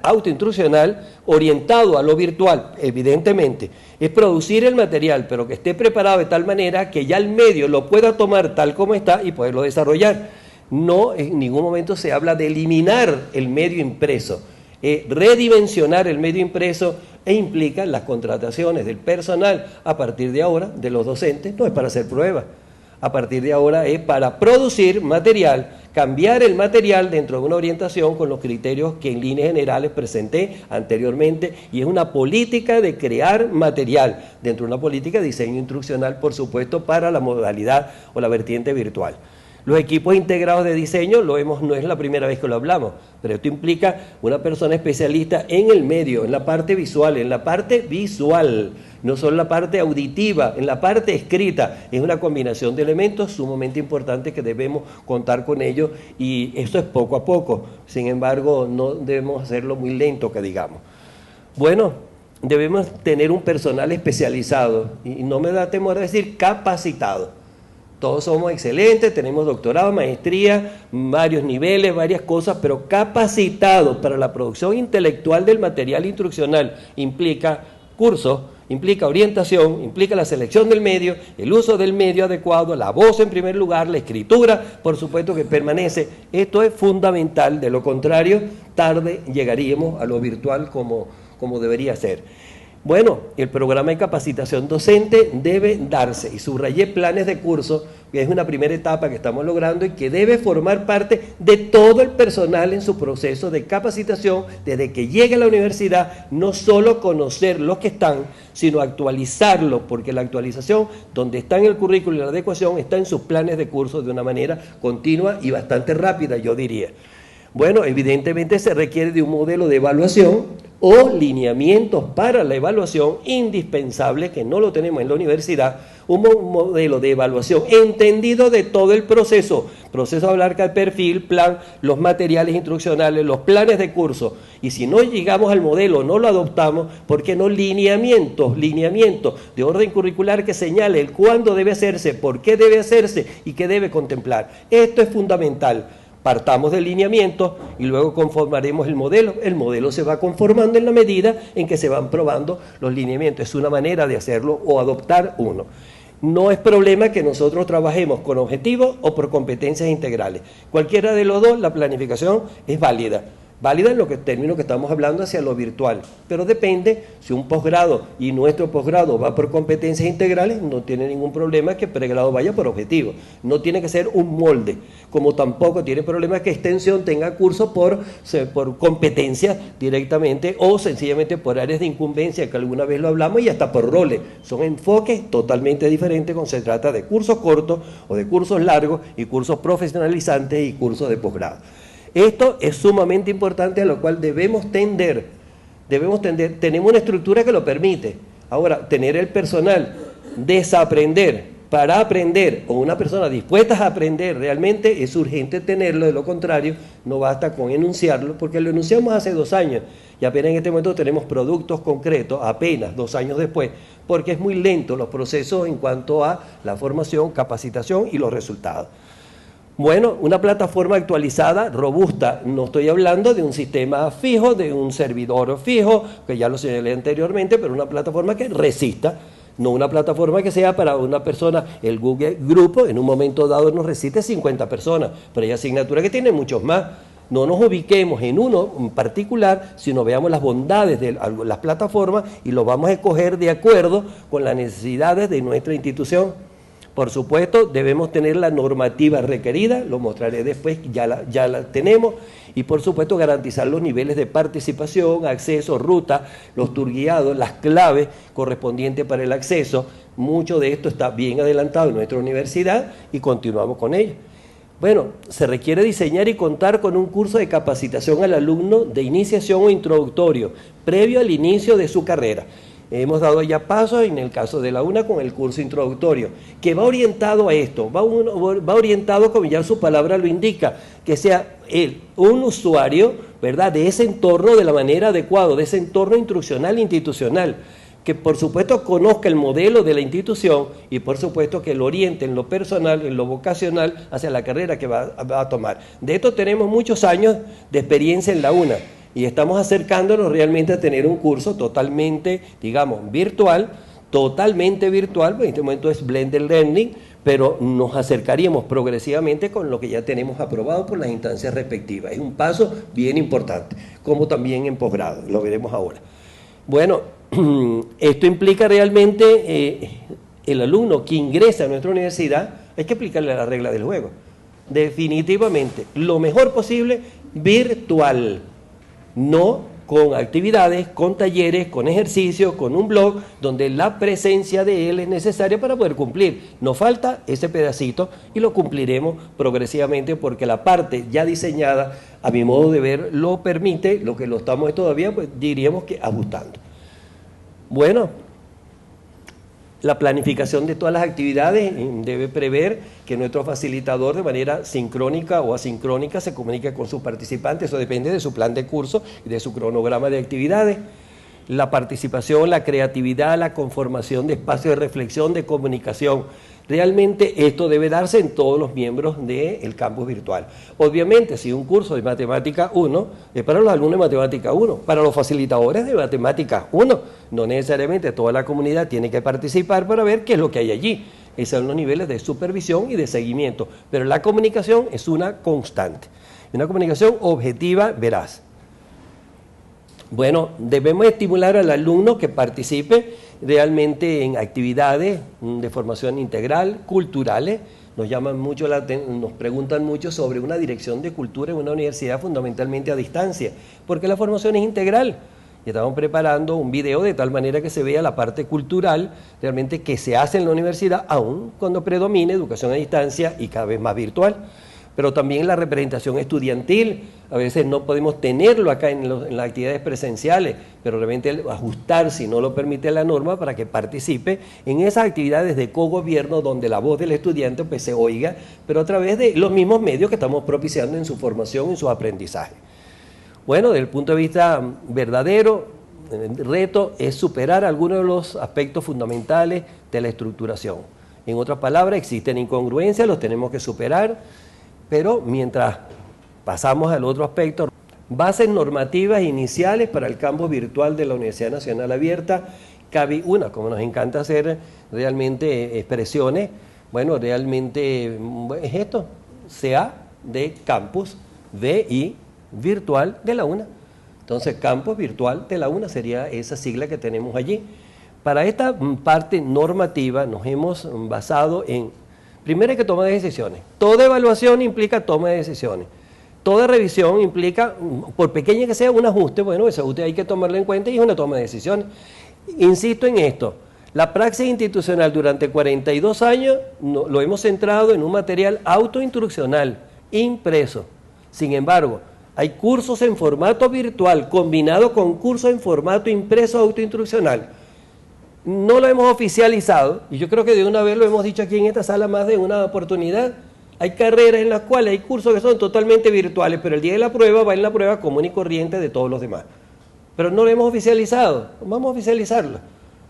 autoinstruccional orientado a lo virtual, evidentemente. Es producir el material, pero que esté preparado de tal manera que ya el medio lo pueda tomar tal como está y poderlo desarrollar. No, en ningún momento se habla de eliminar el medio impreso. Redimensionar el medio impreso implica las contrataciones del personal a partir de ahora, de los docentes, no es para hacer pruebas. A partir de ahora es para producir material, cambiar el material dentro de una orientación con los criterios que en líneas generales presenté anteriormente, y es una política de crear material dentro de una política de diseño instruccional, por supuesto, para la modalidad o la vertiente virtual. Los equipos integrados de diseño, no es la primera vez que lo hablamos, pero esto implica una persona especialista en el medio, en la parte visual, no solo en la parte auditiva, en la parte escrita. Es una combinación de elementos sumamente importantes que debemos contar con ellos, y eso es poco a poco. Sin embargo, no debemos hacerlo muy lento, que digamos. Bueno, debemos tener un personal especializado, y no me da temor decir capacitado. Todos somos excelentes, tenemos doctorado, maestría, varios niveles, varias cosas, pero capacitados para la producción intelectual del material instruccional. Implica cursos, implica orientación, implica la selección del medio, el uso del medio adecuado, la voz en primer lugar, la escritura, por supuesto, que permanece. Esto es fundamental, de lo contrario, tarde llegaríamos a lo virtual como debería ser. Bueno, el programa de capacitación docente debe darse, y subrayé planes de curso, que es una primera etapa que estamos logrando y que debe formar parte de todo el personal en su proceso de capacitación desde que llegue a la universidad. No solo conocer los que están, sino actualizarlo, porque la actualización, donde está en el currículo y la adecuación, está en sus planes de curso de una manera continua y bastante rápida, yo diría. Bueno, evidentemente se requiere de un modelo de evaluación o lineamientos para la evaluación indispensable, que no lo tenemos en la universidad, un modelo de evaluación entendido de todo el proceso abarca el perfil, plan, los materiales instruccionales, los planes de curso. Y si no llegamos al modelo, no lo adoptamos, ¿por qué no lineamientos de orden curricular que señale el cuándo debe hacerse, por qué debe hacerse y qué debe contemplar? Esto es fundamental. Partamos del lineamiento y luego conformaremos el modelo. El modelo se va conformando en la medida en que se van probando los lineamientos. Es una manera de hacerlo, o adoptar uno. No es problema que nosotros trabajemos con objetivos o por competencias integrales. Cualquiera de los dos, la planificación es válida. Válida en lo que término que estamos hablando hacia lo virtual, pero depende si un posgrado y nuestro posgrado va por competencias integrales, no tiene ningún problema que pregrado vaya por objetivo. No tiene que ser un molde, como tampoco tiene problema que extensión tenga curso por competencias directamente o sencillamente por áreas de incumbencia, que alguna vez lo hablamos, y hasta por roles. Son enfoques totalmente diferentes cuando se trata de cursos cortos o de cursos largos y cursos profesionalizantes y cursos de posgrado. Esto es sumamente importante, a lo cual debemos tender. Tenemos una estructura que lo permite. Ahora, tener el personal, desaprender para aprender, o una persona dispuesta a aprender, realmente es urgente tenerlo. De lo contrario, no basta con enunciarlo, porque lo enunciamos hace 2 años, y apenas en este momento tenemos productos concretos, apenas 2 años después, porque es muy lento los procesos en cuanto a la formación, capacitación y los resultados. Bueno, una plataforma actualizada, robusta, no estoy hablando de un sistema fijo, de un servidor fijo, que ya lo señalé anteriormente, pero una plataforma que resista, no una plataforma que sea para una persona. El Google Grupo en un momento dado nos resiste 50 personas, pero hay asignaturas que tienen muchos más. No nos ubiquemos en uno en particular, sino veamos las bondades de las plataformas y lo vamos a escoger de acuerdo con las necesidades de nuestra institución. Por supuesto, debemos tener la normativa requerida, lo mostraré después, ya la tenemos, y por supuesto garantizar los niveles de participación, acceso, ruta, los tour guiados, las claves correspondientes para el acceso. Mucho de esto está bien adelantado en nuestra universidad y continuamos con ello. Bueno, se requiere diseñar y contar con un curso de capacitación al alumno de iniciación o introductorio, previo al inicio de su carrera. Hemos dado ya pasos en el caso de la UNA con el curso introductorio, que va orientado a esto, va orientado, como ya su palabra lo indica, que sea un usuario, ¿verdad?, de ese entorno de la manera adecuada, de ese entorno instruccional e institucional, que por supuesto conozca el modelo de la institución y por supuesto que lo oriente en lo personal, en lo vocacional, hacia la carrera que va a tomar. De esto tenemos muchos años de experiencia en la UNA. Y estamos acercándonos realmente a tener un curso totalmente, digamos, virtual, porque en este momento es blended learning, pero nos acercaríamos progresivamente con lo que ya tenemos aprobado por las instancias respectivas. Es un paso bien importante, como también en posgrado, lo veremos ahora. Bueno, esto implica realmente el alumno que ingresa a nuestra universidad, hay que aplicarle la regla del juego. Definitivamente, lo mejor posible, virtual. No con actividades, con talleres, con ejercicios, con un blog, donde la presencia de él es necesaria para poder cumplir. Nos falta ese pedacito y lo cumpliremos progresivamente porque la parte ya diseñada, a mi modo de ver, lo permite. Lo que lo estamos todavía, pues diríamos que ajustando. Bueno, la planificación de todas las actividades debe prever que nuestro facilitador de manera sincrónica o asincrónica se comunique con sus participantes. Eso depende de su plan de curso y de su cronograma de actividades. La participación, la creatividad, la conformación de espacios de reflexión, de comunicación. Realmente esto debe darse en todos los miembros del campus virtual. Obviamente, si un curso de Matemática 1 es para los alumnos de Matemática 1, para los facilitadores de Matemática 1, no necesariamente toda la comunidad tiene que participar para ver qué es lo que hay allí. Esos son los niveles de supervisión y de seguimiento, pero la comunicación es una constante, una comunicación objetiva, veraz. Bueno, debemos estimular al alumno que participe realmente en actividades de formación integral, culturales. Nos preguntan mucho sobre una dirección de cultura en una universidad fundamentalmente a distancia, porque la formación es integral. Y estamos preparando un video de tal manera que se vea la parte cultural realmente que se hace en la universidad, aun cuando predomine educación a distancia y cada vez más virtual. Pero también la representación estudiantil, a veces no podemos tenerlo acá en las actividades presenciales, pero realmente ajustar, si no lo permite la norma, para que participe en esas actividades de cogobierno donde la voz del estudiante pues se oiga, pero a través de los mismos medios que estamos propiciando en su formación y en su aprendizaje. Bueno, desde el punto de vista verdadero, el reto es superar algunos de los aspectos fundamentales de la estructuración. En otras palabras, existen incongruencias, los tenemos que superar. Pero mientras pasamos al otro aspecto, bases normativas iniciales para el campus virtual de la Universidad Nacional Abierta, una, como nos encanta hacer realmente expresiones, bueno, realmente es esto, CA de campus, VI virtual de la UNA. Entonces, campus virtual de la UNA sería esa sigla que tenemos allí. Para esta parte normativa nos hemos basado en, primero hay que tomar decisiones. Toda evaluación implica toma de decisiones. Toda revisión implica, por pequeña que sea, un ajuste. Bueno, ese ajuste hay que tomarlo en cuenta y es una toma de decisiones. Insisto en esto, la praxis institucional durante 42 años lo hemos centrado en un material autoinstruccional, impreso. Sin embargo, hay cursos en formato virtual combinado con cursos en formato impreso autoinstruccional. No lo hemos oficializado, y yo creo que de una vez lo hemos dicho aquí en esta sala más de una oportunidad. Hay carreras en las cuales hay cursos que son totalmente virtuales, pero el día de la prueba va en la prueba común y corriente de todos los demás. Pero no lo hemos oficializado, vamos a oficializarlo.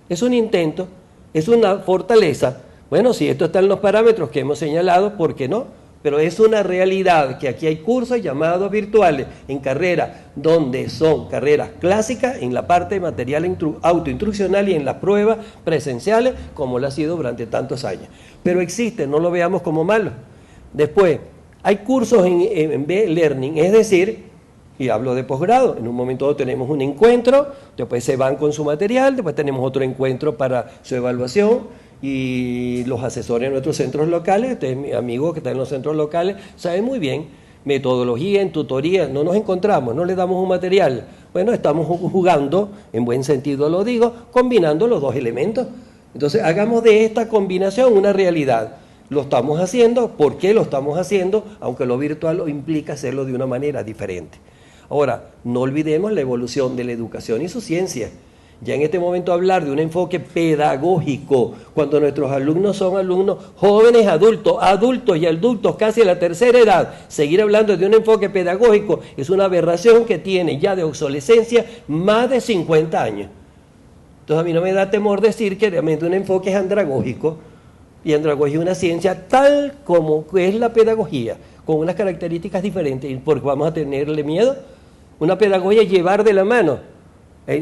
Es un intento, es una fortaleza. Bueno, si esto está en los parámetros que hemos señalado, ¿por qué no? Pero es una realidad que aquí hay cursos llamados virtuales en carreras donde son carreras clásicas en la parte de material autoinstruccional y en las pruebas presenciales, como lo ha sido durante tantos años. Pero existe, no lo veamos como malo. Después, hay cursos en B-Learning, es decir, y hablo de posgrado, en un momento dado tenemos un encuentro, después se van con su material, después tenemos otro encuentro para su evaluación, y los asesores en nuestros centros locales, ustedes, mis amigos que están en los centros locales, saben muy bien, metodología, en tutoría, no nos encontramos, no le damos un material. Bueno, estamos jugando, en buen sentido lo digo, combinando los dos elementos. Entonces, hagamos de esta combinación una realidad. Lo estamos haciendo, ¿por qué lo estamos haciendo? Aunque lo virtual implica hacerlo de una manera diferente. Ahora, no olvidemos la evolución de la educación y su ciencia. Ya en este momento hablar de un enfoque pedagógico, cuando nuestros alumnos son alumnos jóvenes, adultos y adultos casi a la tercera edad, seguir hablando de un enfoque pedagógico es una aberración que tiene ya de obsolescencia más de 50 años. Entonces a mí no me da temor decir que realmente un enfoque es andragógico, y andragogía es una ciencia tal como es la pedagogía, con unas características diferentes, porque vamos a tenerle miedo. Una pedagogía es llevar de la mano.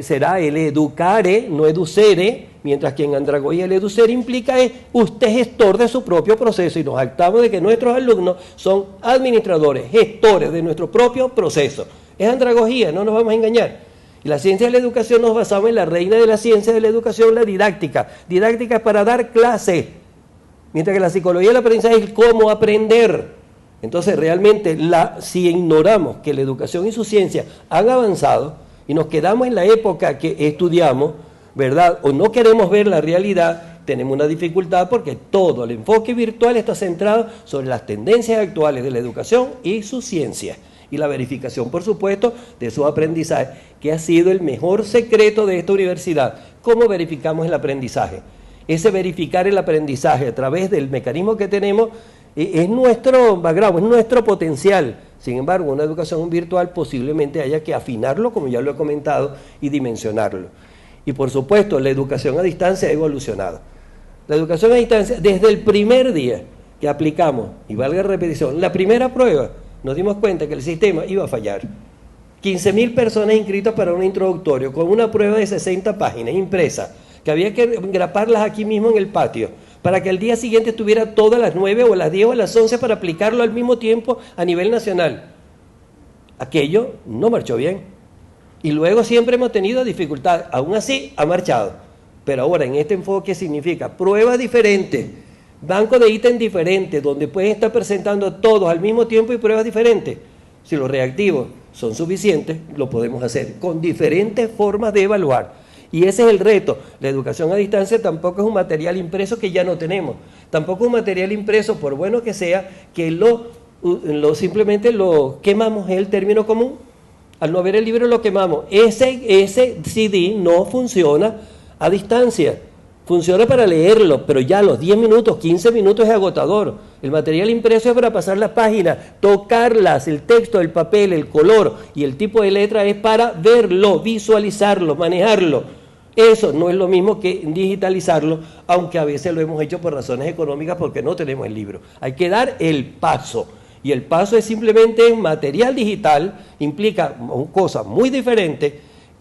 Será el educare, no educere, mientras que en andragogía el educere implica es usted gestor de su propio proceso, y nos jactamos de que nuestros alumnos son administradores, gestores de nuestro propio proceso. Es andragogía, no nos vamos a engañar. Y la ciencia de la educación nos basamos en la reina de la ciencia de la educación, la didáctica. Didáctica es para dar clase, mientras que la psicología del aprendizaje es cómo aprender. Entonces realmente si ignoramos que la educación y su ciencia han avanzado, y nos quedamos en la época que estudiamos, ¿verdad? O no queremos ver la realidad, tenemos una dificultad porque todo el enfoque virtual está centrado sobre las tendencias actuales de la educación y su ciencia. Y la verificación, por supuesto, de su aprendizaje, que ha sido el mejor secreto de esta universidad. ¿Cómo verificamos el aprendizaje? Ese verificar el aprendizaje a través del mecanismo que tenemos es nuestro background, es nuestro potencial. Sin embargo, una educación virtual posiblemente haya que afinarlo, como ya lo he comentado, y dimensionarlo. Y por supuesto, la educación a distancia ha evolucionado. La educación a distancia, desde el primer día que aplicamos, y valga la repetición, la primera prueba, nos dimos cuenta que el sistema iba a fallar. 15.000 personas inscritas para un introductorio, con una prueba de 60 páginas impresa, que había que engraparlas aquí mismo en el patio, para que al día siguiente estuviera todas las 9 o a las 10 o a las 11 para aplicarlo al mismo tiempo a nivel nacional. Aquello no marchó bien. Y luego siempre hemos tenido dificultades. Aún así ha marchado. Pero ahora en este enfoque significa pruebas diferentes, banco de ítems diferentes, donde pueden estar presentando todos al mismo tiempo y pruebas diferentes. Si los reactivos son suficientes, lo podemos hacer con diferentes formas de evaluar. Y ese es el reto. La educación a distancia tampoco es un material impreso que ya no tenemos. Tampoco es un material impreso, por bueno que sea, que simplemente lo quemamos, es el término común. Al no ver el libro lo quemamos. Ese CD no funciona a distancia. Funciona para leerlo, pero ya a los 10 minutos, 15 minutos es agotador. El material impreso es para pasar las páginas, tocarlas, el texto, el papel, el color y el tipo de letra es para verlo, visualizarlo, manejarlo. Eso no es lo mismo que digitalizarlo, aunque a veces lo hemos hecho por razones económicas porque no tenemos el libro. Hay que dar el paso. Y el paso es simplemente material digital, implica cosas muy diferentes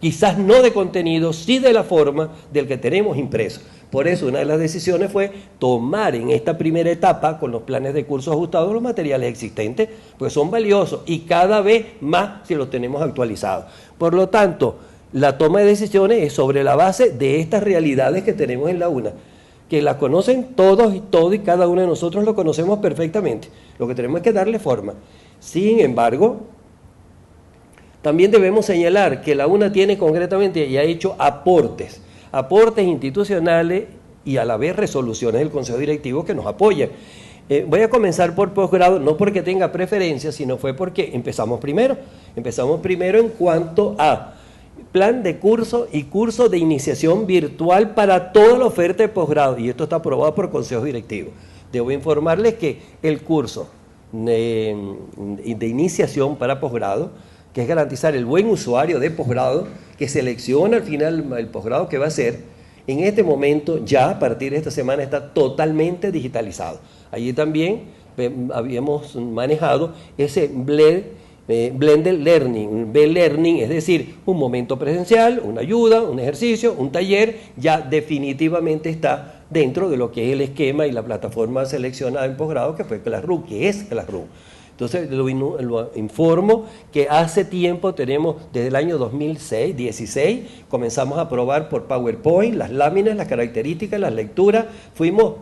quizás no de contenido, sí de la forma del que tenemos impreso. Por eso una de las decisiones fue tomar en esta primera etapa, con los planes de curso ajustados, los materiales existentes, pues son valiosos y cada vez más si los tenemos actualizados. Por lo tanto, la toma de decisiones es sobre la base de estas realidades que tenemos en la UNA, que las conocen todos y cada uno de nosotros lo conocemos perfectamente. Lo que tenemos es que darle forma. Sin embargo, también debemos señalar que la UNA tiene concretamente y ha hecho aportes institucionales y a la vez resoluciones del Consejo Directivo que nos apoyan. Voy a comenzar por posgrado, no porque tenga preferencia, sino fue porque empezamos primero. Empezamos primero en cuanto a plan de curso y curso de iniciación virtual para toda la oferta de posgrado, y esto está aprobado por Consejo Directivo. Debo informarles que el curso de iniciación para posgrado, que es garantizar el buen usuario de posgrado, que selecciona al final el posgrado que va a hacer, en este momento ya a partir de esta semana está totalmente digitalizado. Allí también habíamos manejado ese blended learning, B-learning, es decir, un momento presencial, una ayuda, un ejercicio, un taller, ya definitivamente está dentro de lo que es el esquema y la plataforma seleccionada en posgrado, que fue Classroom, que es Classroom. Entonces, lo informo que hace tiempo tenemos, desde el año 2016, comenzamos a probar por PowerPoint las láminas, las características, las lecturas, fuimos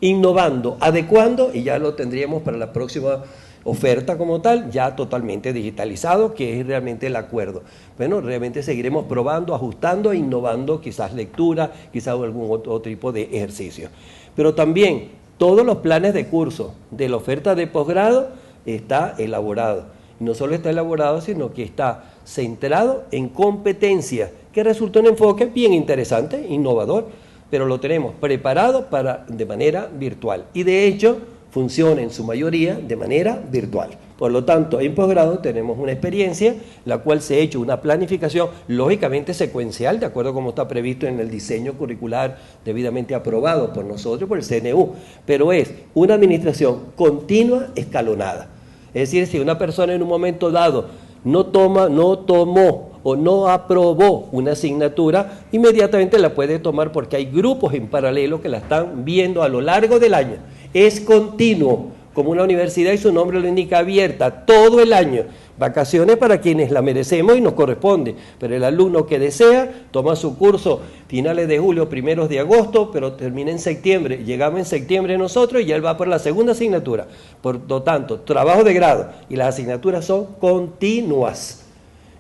innovando, adecuando, y ya lo tendríamos para la próxima oferta como tal, ya totalmente digitalizado, que es realmente el acuerdo. Bueno, realmente seguiremos probando, ajustando e innovando, quizás lectura, quizás algún otro tipo de ejercicio. Pero también todos los planes de curso de la oferta de posgrado está elaborado. No solo está elaborado, sino que está centrado en competencias, que resulta un enfoque bien interesante, innovador, pero lo tenemos preparado de manera virtual. Y de hecho, funciona en su mayoría de manera virtual. Por lo tanto, en posgrado tenemos una experiencia, la cual se ha hecho una planificación lógicamente secuencial, de acuerdo a como está previsto en el diseño curricular debidamente aprobado por nosotros, por el CNU, pero es una administración continua, escalonada. Es decir, si una persona en un momento dado no tomó o no aprobó una asignatura, inmediatamente la puede tomar porque hay grupos en paralelo que la están viendo a lo largo del año. Es continuo, como una universidad y su nombre lo indica, abierta todo el año. Vacaciones para quienes la merecemos y nos corresponde, pero el alumno que desea toma su curso finales de julio, primeros de agosto, pero termina en septiembre. Llegamos en septiembre nosotros y él va por la segunda asignatura. Por lo tanto, trabajo de grado y las asignaturas son continuas.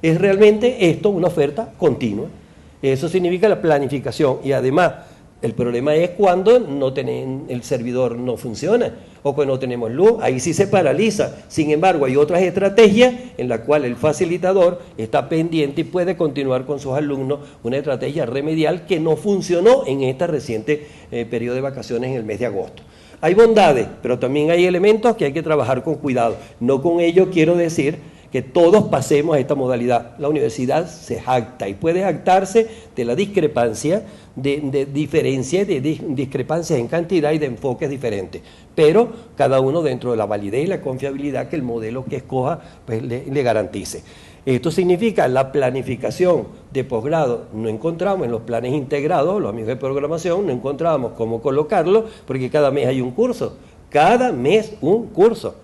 Es realmente esto una oferta continua. Eso significa la planificación y además el problema es cuando el servidor no funciona o cuando no tenemos luz, ahí sí se paraliza. Sin embargo, hay otras estrategias en las cuales el facilitador está pendiente y puede continuar con sus alumnos una estrategia remedial que no funcionó en este reciente periodo de vacaciones en el mes de agosto. Hay bondades, pero también hay elementos que hay que trabajar con cuidado. No con ello quiero decir que todos pasemos a esta modalidad. La universidad se jacta y puede jactarse de la discrepancia, de diferencia, de discrepancias en cantidad y de enfoques diferentes, pero cada uno dentro de la validez y la confiabilidad que el modelo que escoja pues, le garantice. Esto significa la planificación de posgrado. No encontramos en los planes integrados, los amigos de programación, no encontramos cómo colocarlo, porque cada mes hay un curso. Cada mes un curso.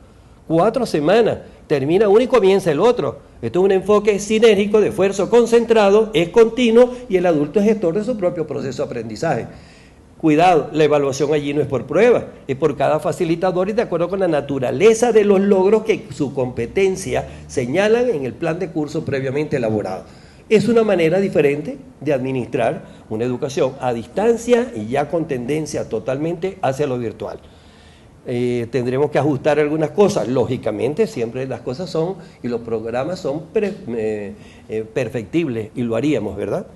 4 semanas. Termina uno y comienza el otro. Esto es un enfoque sinérgico de esfuerzo concentrado, es continuo y el adulto es gestor de su propio proceso de aprendizaje. Cuidado, la evaluación allí no es por prueba, es por cada facilitador y de acuerdo con la naturaleza de los logros que su competencia señalan en el plan de curso previamente elaborado. Es una manera diferente de administrar una educación a distancia y ya con tendencia totalmente hacia lo virtual. Tendremos que ajustar algunas cosas, lógicamente, siempre las cosas son y los programas son perfectibles y lo haríamos, ¿verdad?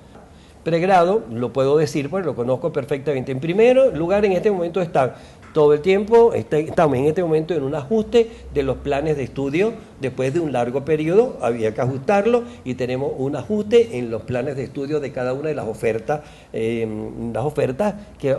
Pregrado, lo puedo decir porque lo conozco perfectamente. En primer lugar, en este momento están todo el tiempo estamos en este momento en un ajuste de los planes de estudio. Después de un largo periodo había que ajustarlo y tenemos un ajuste en los planes de estudio de cada una de las ofertas que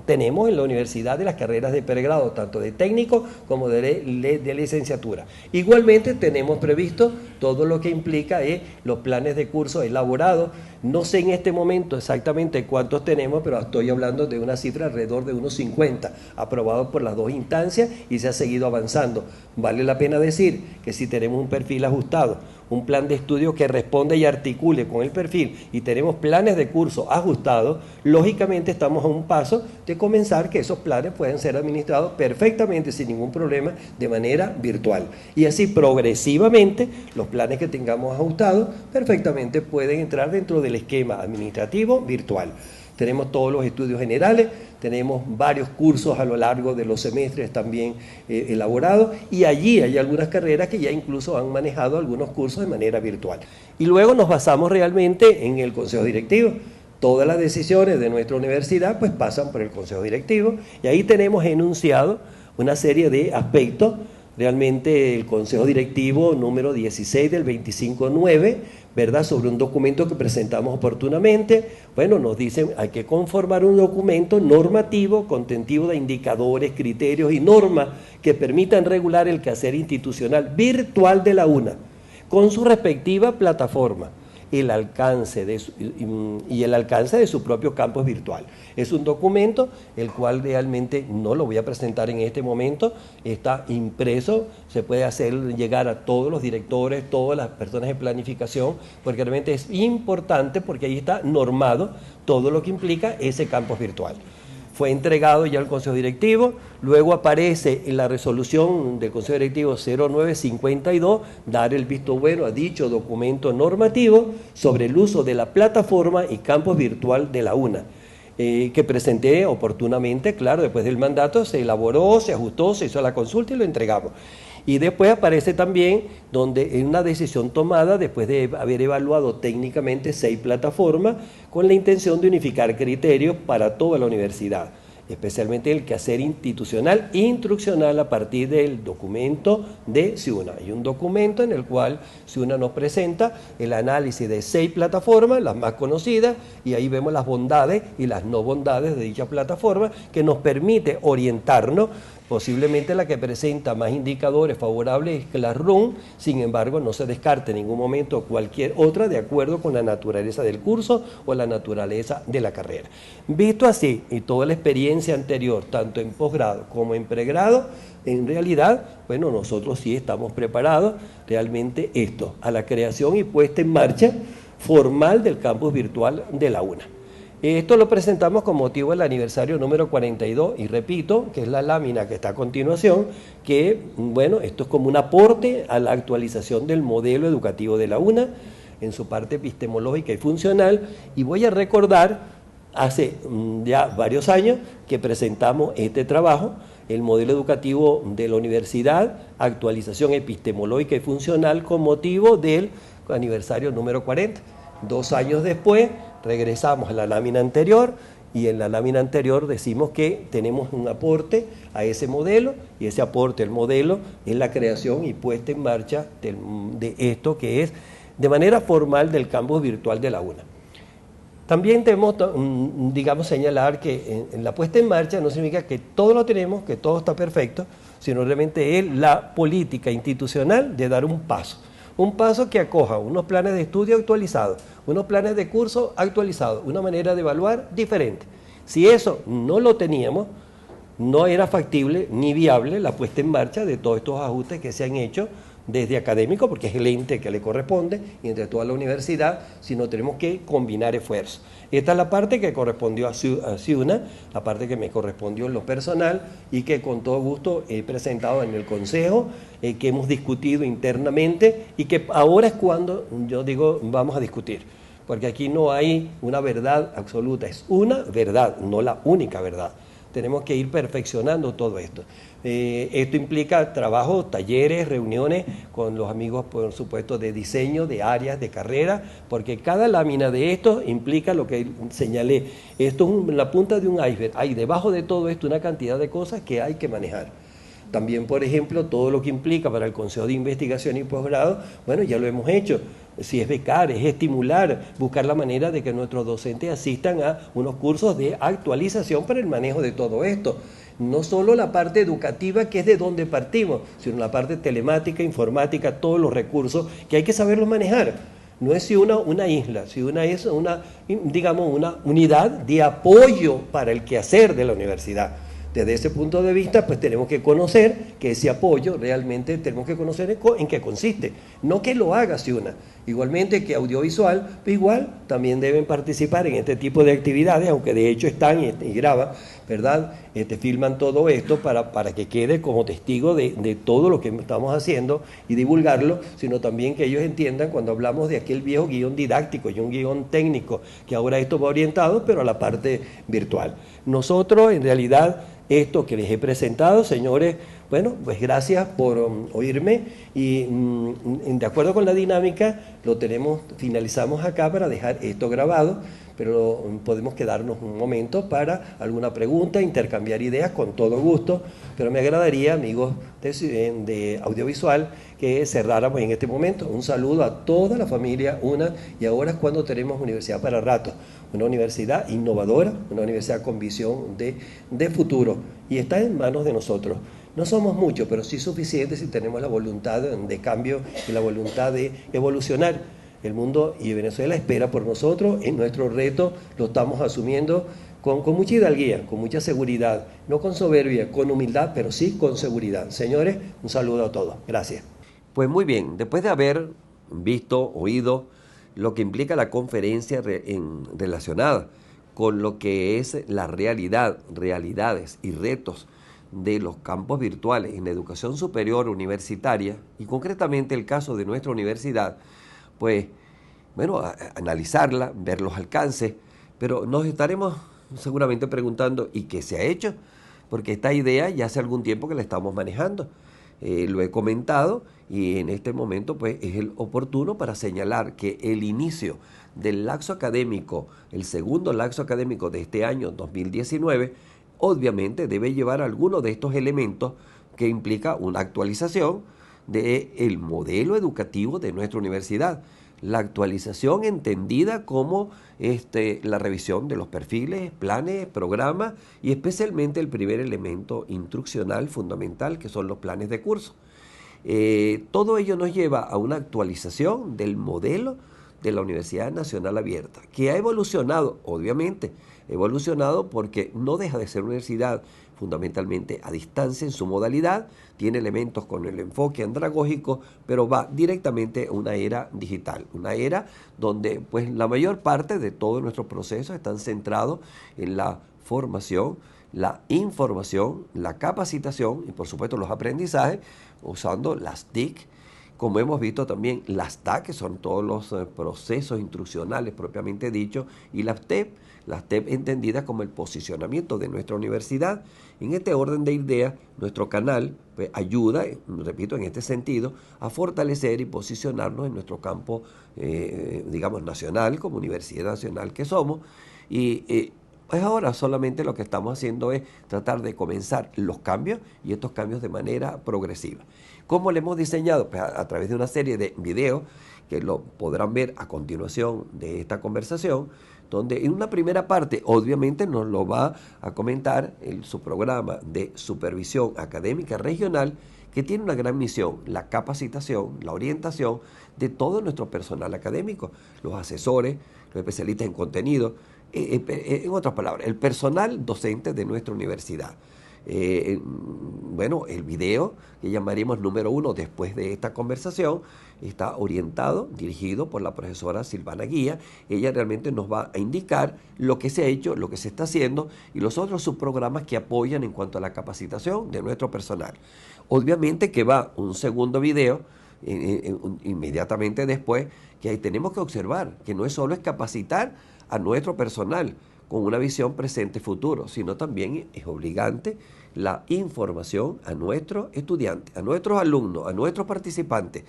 tenemos en la universidad de las carreras de pregrado, tanto de técnico como de licenciatura. Igualmente tenemos previsto todo lo que implica los planes de curso elaborados. No sé en este momento exactamente cuántos tenemos, pero estoy hablando de una cifra alrededor de unos 50, aprobados por las dos instancias y se ha seguido avanzando. Vale la pena decir que si tenemos un perfil ajustado, un plan de estudio que responde y articule con el perfil y tenemos planes de curso ajustados, lógicamente estamos a un paso de comenzar que esos planes pueden ser administrados perfectamente sin ningún problema de manera virtual. Y así progresivamente los planes que tengamos ajustados perfectamente pueden entrar dentro del esquema administrativo virtual. Tenemos todos los estudios generales, tenemos varios cursos a lo largo de los semestres también elaborados, y allí hay algunas carreras que ya incluso han manejado algunos cursos de manera virtual. Y luego nos basamos realmente en el consejo directivo. Todas las decisiones de nuestra universidad pues pasan por el consejo directivo, y ahí tenemos enunciado una serie de aspectos. Realmente el consejo directivo número 16 del 25/9, ¿verdad?, sobre un documento que presentamos oportunamente, bueno, nos dicen hay que conformar un documento normativo, contentivo de indicadores, criterios y normas que permitan regular el quehacer institucional virtual de la UNA, con su respectiva plataforma, el alcance de su propio campus virtual. Es un documento el cual realmente no lo voy a presentar en este momento, está impreso, se puede hacer llegar a todos los directores, todas las personas de planificación, porque realmente es importante porque ahí está normado todo lo que implica ese campus virtual. Fue entregado ya al Consejo Directivo, luego aparece en la resolución del Consejo Directivo 0952, dar el visto bueno a dicho documento normativo sobre el uso de la plataforma y campus virtual de la UNA, que presenté oportunamente, claro, después del mandato se elaboró, se ajustó, se hizo la consulta y lo entregamos. Y después aparece también donde en una decisión tomada después de haber evaluado técnicamente 6 plataformas con la intención de unificar criterios para toda la universidad, especialmente el quehacer institucional e instruccional a partir del documento de CIUNA. Hay un documento en el cual CIUNA nos presenta el análisis de 6 plataformas, las más conocidas, y ahí vemos las bondades y las no bondades de dicha plataforma, que nos permite orientarnos. Posiblemente la que presenta más indicadores favorables es Classroom, sin embargo no se descarte en ningún momento cualquier otra de acuerdo con la naturaleza del curso o la naturaleza de la carrera. Visto así y toda la experiencia anterior, tanto en posgrado como en pregrado, en realidad, bueno, nosotros sí estamos preparados realmente a la creación y puesta en marcha formal del campus virtual de la UNA. Esto lo presentamos con motivo del aniversario número 42 y repito, que es la lámina que está a continuación, que bueno, esto es como un aporte a la actualización del modelo educativo de la UNA en su parte epistemológica y funcional, y voy a recordar hace ya varios años que presentamos este trabajo, el modelo educativo de la universidad, actualización epistemológica y funcional con motivo del aniversario número 40. 2 años después regresamos a la lámina anterior y en la lámina anterior decimos que tenemos un aporte a ese modelo, y ese aporte al modelo es la creación y puesta en marcha de esto que es de manera formal del campus virtual de la UNA. También tenemos, digamos, señalar que en la puesta en marcha no significa que todo lo tenemos, que todo está perfecto, sino realmente es la política institucional de dar un paso que acoja unos planes de estudio actualizados, unos planes de curso actualizados, una manera de evaluar diferente. Si eso no lo teníamos, no era factible ni viable la puesta en marcha de todos estos ajustes que se han hecho desde académico, porque es el ente que le corresponde, y entre toda la universidad, sino tenemos que combinar esfuerzos. Esta es la parte que correspondió a CIUNA, la parte que me correspondió en lo personal y que con todo gusto he presentado en el Consejo, que hemos discutido internamente y que ahora es cuando yo digo vamos a discutir, porque aquí no hay una verdad absoluta, es una verdad, no la única verdad. tenemos que ir perfeccionando todo esto. Esto implica trabajo, talleres, reuniones con los amigos, por supuesto, de diseño, de áreas, de carrera, porque cada lámina de esto implica lo que señalé. Esto es la punta de un iceberg. Hay debajo de todo esto una cantidad de cosas que hay que manejar. También, por ejemplo, todo lo que implica para el Consejo de Investigación y Posgrado, bueno, ya lo hemos hecho. Si es becar, es estimular, buscar la manera de que nuestros docentes asistan a unos cursos de actualización para el manejo de todo esto. No solo la parte educativa, que es de donde partimos, sino la parte telemática, informática, todos los recursos que hay que saberlos manejar. No es si una isla, si es digamos, una unidad de apoyo para el quehacer de la universidad. Desde ese punto de vista, pues tenemos que conocer que ese apoyo realmente tenemos que conocer en qué consiste, no que lo haga Ciuna. Igualmente que audiovisual, pues igual también deben participar en este tipo de actividades, aunque de hecho están y graban, ¿verdad? Filman todo esto para que quede como testigo de todo lo que estamos haciendo y divulgarlo, sino también que ellos entiendan cuando hablamos de aquel viejo guión didáctico y un guión técnico, que ahora esto va orientado, pero a la parte virtual. Nosotros, en realidad, esto que les he presentado, señores, bueno, pues gracias por oírme y de acuerdo con la dinámica finalizamos acá para dejar esto grabado, pero podemos quedarnos un momento para alguna pregunta, intercambiar ideas con todo gusto, pero me agradaría, amigos de audiovisual, que cerráramos en este momento. Un saludo a toda la familia UNA, y ahora es cuando tenemos Universidad para Rato, una universidad innovadora, una universidad con visión de futuro, y está en manos de nosotros. No somos muchos, pero sí suficientes si tenemos la voluntad de cambio y la voluntad de evolucionar. El mundo y Venezuela espera por nosotros, en nuestro reto lo estamos asumiendo con mucha hidalguía, con mucha seguridad, no con soberbia, con humildad, pero sí con seguridad. Señores, un saludo a todos. Gracias. Pues muy bien, después de haber visto, oído lo que implica la conferencia relacionada con lo que es la realidades y retos de los campos virtuales en la educación superior universitaria, y concretamente el caso de nuestra universidad, pues, bueno, analizarla, ver los alcances, pero nos estaremos seguramente preguntando, ¿y qué se ha hecho? Porque esta idea ya hace algún tiempo que la estamos manejando. Lo he comentado y en este momento pues es el oportuno para señalar que el inicio del lapso académico, el segundo lapso académico de este año 2019, obviamente debe llevar algunos de estos elementos que implica una actualización del modelo educativo de nuestra universidad. La actualización entendida como la revisión de los perfiles, planes, programas y especialmente el primer elemento instruccional fundamental, que son los planes de curso. Todo ello nos lleva a una actualización del modelo de la Universidad Nacional Abierta, que ha evolucionado, obviamente, evolucionado porque no deja de ser una universidad fundamentalmente a distancia en su modalidad, tiene elementos con el enfoque andragógico, pero va directamente a una era digital, una era donde pues la mayor parte de todos nuestros procesos están centrados en la formación, la información, la capacitación y por supuesto los aprendizajes usando las TIC, como hemos visto también las TAC, que son todos los procesos instruccionales propiamente dichos, y las TEP entendidas como el posicionamiento de nuestra universidad. En este orden de ideas, nuestro canal pues, ayuda, repito, en este sentido, a fortalecer y posicionarnos en nuestro campo, digamos, nacional, como universidad nacional que somos, y pues ahora solamente lo que estamos haciendo es tratar de comenzar los cambios y estos cambios de manera progresiva. ¿Cómo lo hemos diseñado? Pues a través de una serie de videos que lo podrán ver a continuación de esta conversación, donde en una primera parte obviamente nos lo va a comentar su programa de supervisión académica regional, que tiene una gran misión, la capacitación, la orientación de todo nuestro personal académico, los asesores, los especialistas en contenido, en otras palabras, el personal docente de nuestra universidad. Bueno, el video que llamaremos número 1 después de esta conversación está orientado, dirigido por la profesora Silvana Guía. Ella realmente nos va a indicar lo que se ha hecho, lo que se está haciendo y los otros subprogramas que apoyan en cuanto a la capacitación de nuestro personal. Obviamente que va un segundo video inmediatamente después, que ahí tenemos que observar que no es solo es capacitar a nuestro personal, con una visión presente-futuro, sino también es obligante la información a nuestros estudiantes, a nuestros alumnos, a nuestros participantes,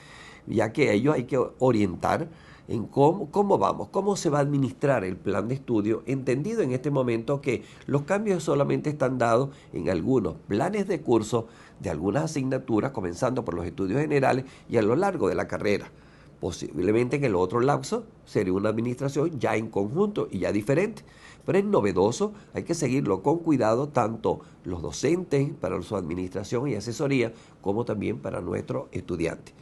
ya que a ellos hay que orientar en cómo vamos, cómo se va a administrar el plan de estudio, entendido en este momento que los cambios solamente están dados en algunos planes de curso de algunas asignaturas, comenzando por los estudios generales y a lo largo de la carrera. Posiblemente en el otro lapso sería una administración ya en conjunto y ya diferente. Pero es novedoso, hay que seguirlo con cuidado, tanto los docentes para su administración y asesoría, como también para nuestros estudiantes.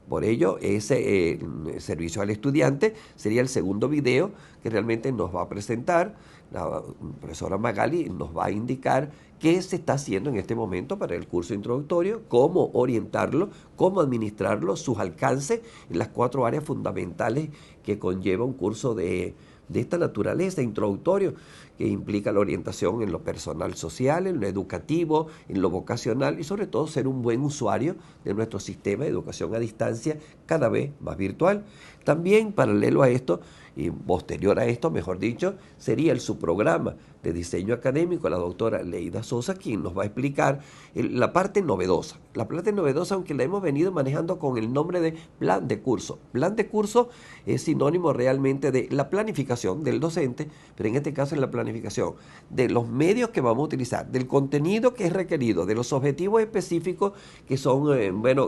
Por ello, ese servicio al estudiante sería el segundo video que realmente nos va a presentar. La profesora Magali nos va a indicar qué se está haciendo en este momento para el curso introductorio, cómo orientarlo, cómo administrarlo, sus alcances en las 4 áreas fundamentales que conlleva un curso de esta naturaleza, introductorio, que implica la orientación en lo personal social, en lo educativo, en lo vocacional y sobre todo ser un buen usuario de nuestro sistema de educación a distancia cada vez más virtual. También paralelo a esto y posterior a esto, mejor dicho, sería el subprograma de diseño académico, la doctora Leida Sosa, quien nos va a explicar la parte novedosa. La parte novedosa, aunque la hemos venido manejando con el nombre de plan de curso. Plan de curso es sinónimo realmente de la planificación del docente, pero en este caso es la planificación de los medios que vamos a utilizar, del contenido que es requerido, de los objetivos específicos que son,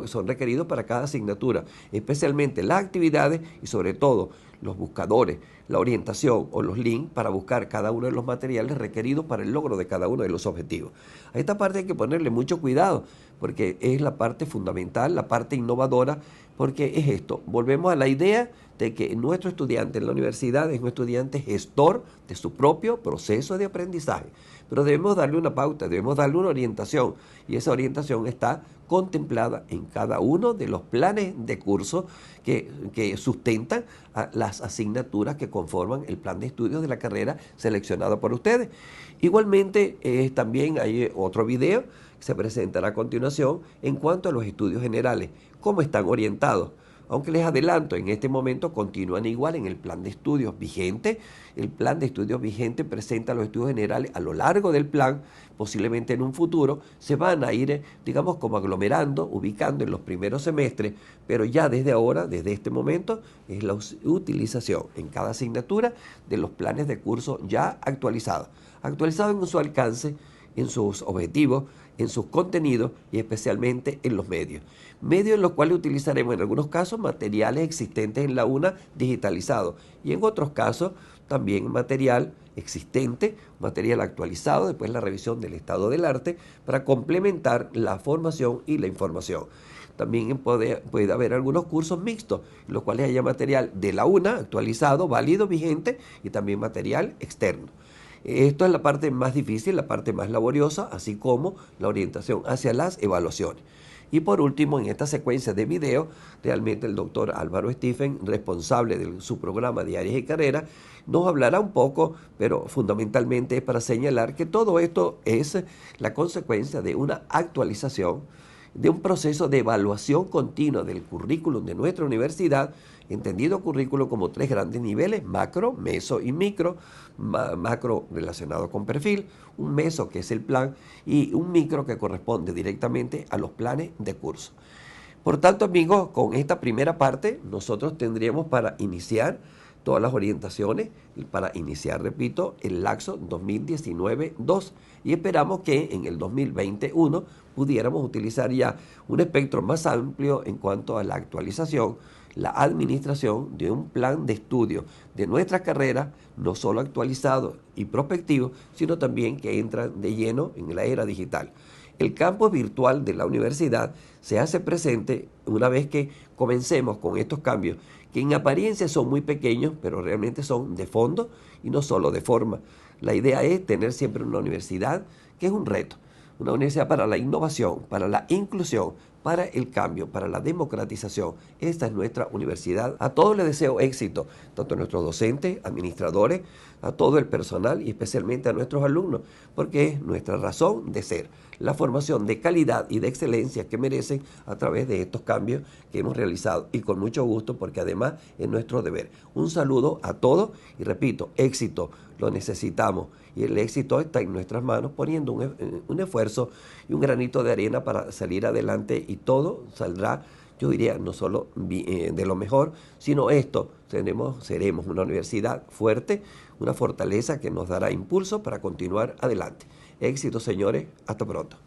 son requeridos para cada asignatura, especialmente las actividades y sobre todo los buscadores, la orientación o los links para buscar cada uno de los materiales requeridos para el logro de cada uno de los objetivos. A esta parte hay que ponerle mucho cuidado porque es la parte fundamental, la parte innovadora, porque es esto, volvemos a la idea de que nuestro estudiante en la universidad es un estudiante gestor de su propio proceso de aprendizaje. Pero debemos darle una pauta, debemos darle una orientación y esa orientación está contemplada en cada uno de los planes de curso que sustentan a las asignaturas que conforman el plan de estudios de la carrera seleccionado por ustedes. Igualmente, también hay otro video que se presentará a continuación en cuanto a los estudios generales, cómo están orientados. Aunque les adelanto, en este momento continúan igual en el plan de estudios vigente. El plan de estudios vigente presenta los estudios generales a lo largo del plan, posiblemente en un futuro, se van a ir, digamos, como aglomerando, ubicando en los primeros semestres, pero ya desde ahora, desde este momento, es la utilización en cada asignatura de los planes de curso ya actualizados en su alcance, en sus objetivos, en sus contenidos y especialmente en los medios. Medios en los cuales utilizaremos en algunos casos materiales existentes en la UNA digitalizados y en otros casos también material existente, material actualizado, después la revisión del estado del arte para complementar la formación y la información. También puede haber algunos cursos mixtos, en los cuales haya material de la UNA actualizado, válido, vigente y también material externo. Esto es la parte más difícil, la parte más laboriosa, así como la orientación hacia las evaluaciones. Y por último, en esta secuencia de video, realmente el doctor Álvaro Stephen, responsable de su programa de áreas y carreras, nos hablará un poco, pero fundamentalmente es para señalar que todo esto es la consecuencia de una actualización, de un proceso de evaluación continua del currículum de nuestra universidad, entendido currículum como 3 grandes niveles, macro, meso y micro. Macro relacionado con perfil, un meso que es el plan y un micro que corresponde directamente a los planes de curso. Por tanto, amigos, con esta primera parte nosotros tendríamos para iniciar todas las orientaciones, para iniciar, repito, el laxo 2019-2 y esperamos que en el 2021 pudiéramos utilizar ya un espectro más amplio en cuanto a la actualización, la administración de un plan de estudio de nuestra carrera, no solo actualizado y prospectivo, sino también que entra de lleno en la era digital. El campus virtual de la universidad se hace presente una vez que comencemos con estos cambios, que en apariencia son muy pequeños, pero realmente son de fondo y no solo de forma. La idea es tener siempre una universidad que es un reto, una universidad para la innovación, para la inclusión, para el cambio, para la democratización. Esta es nuestra universidad. A todos les deseo éxito, tanto a nuestros docentes, administradores, a todo el personal y especialmente a nuestros alumnos, porque es nuestra razón de ser. la formación de calidad y de excelencia que merecen a través de estos cambios que hemos realizado, y con mucho gusto, porque además es nuestro deber. Un saludo a todos y repito, éxito lo necesitamos, y el éxito está en nuestras manos, poniendo un esfuerzo y un granito de arena para salir adelante, y todo saldrá, yo diría, no solo de lo mejor, sino seremos una universidad fuerte, una fortaleza que nos dará impulso para continuar adelante. Éxito, señores. Hasta pronto.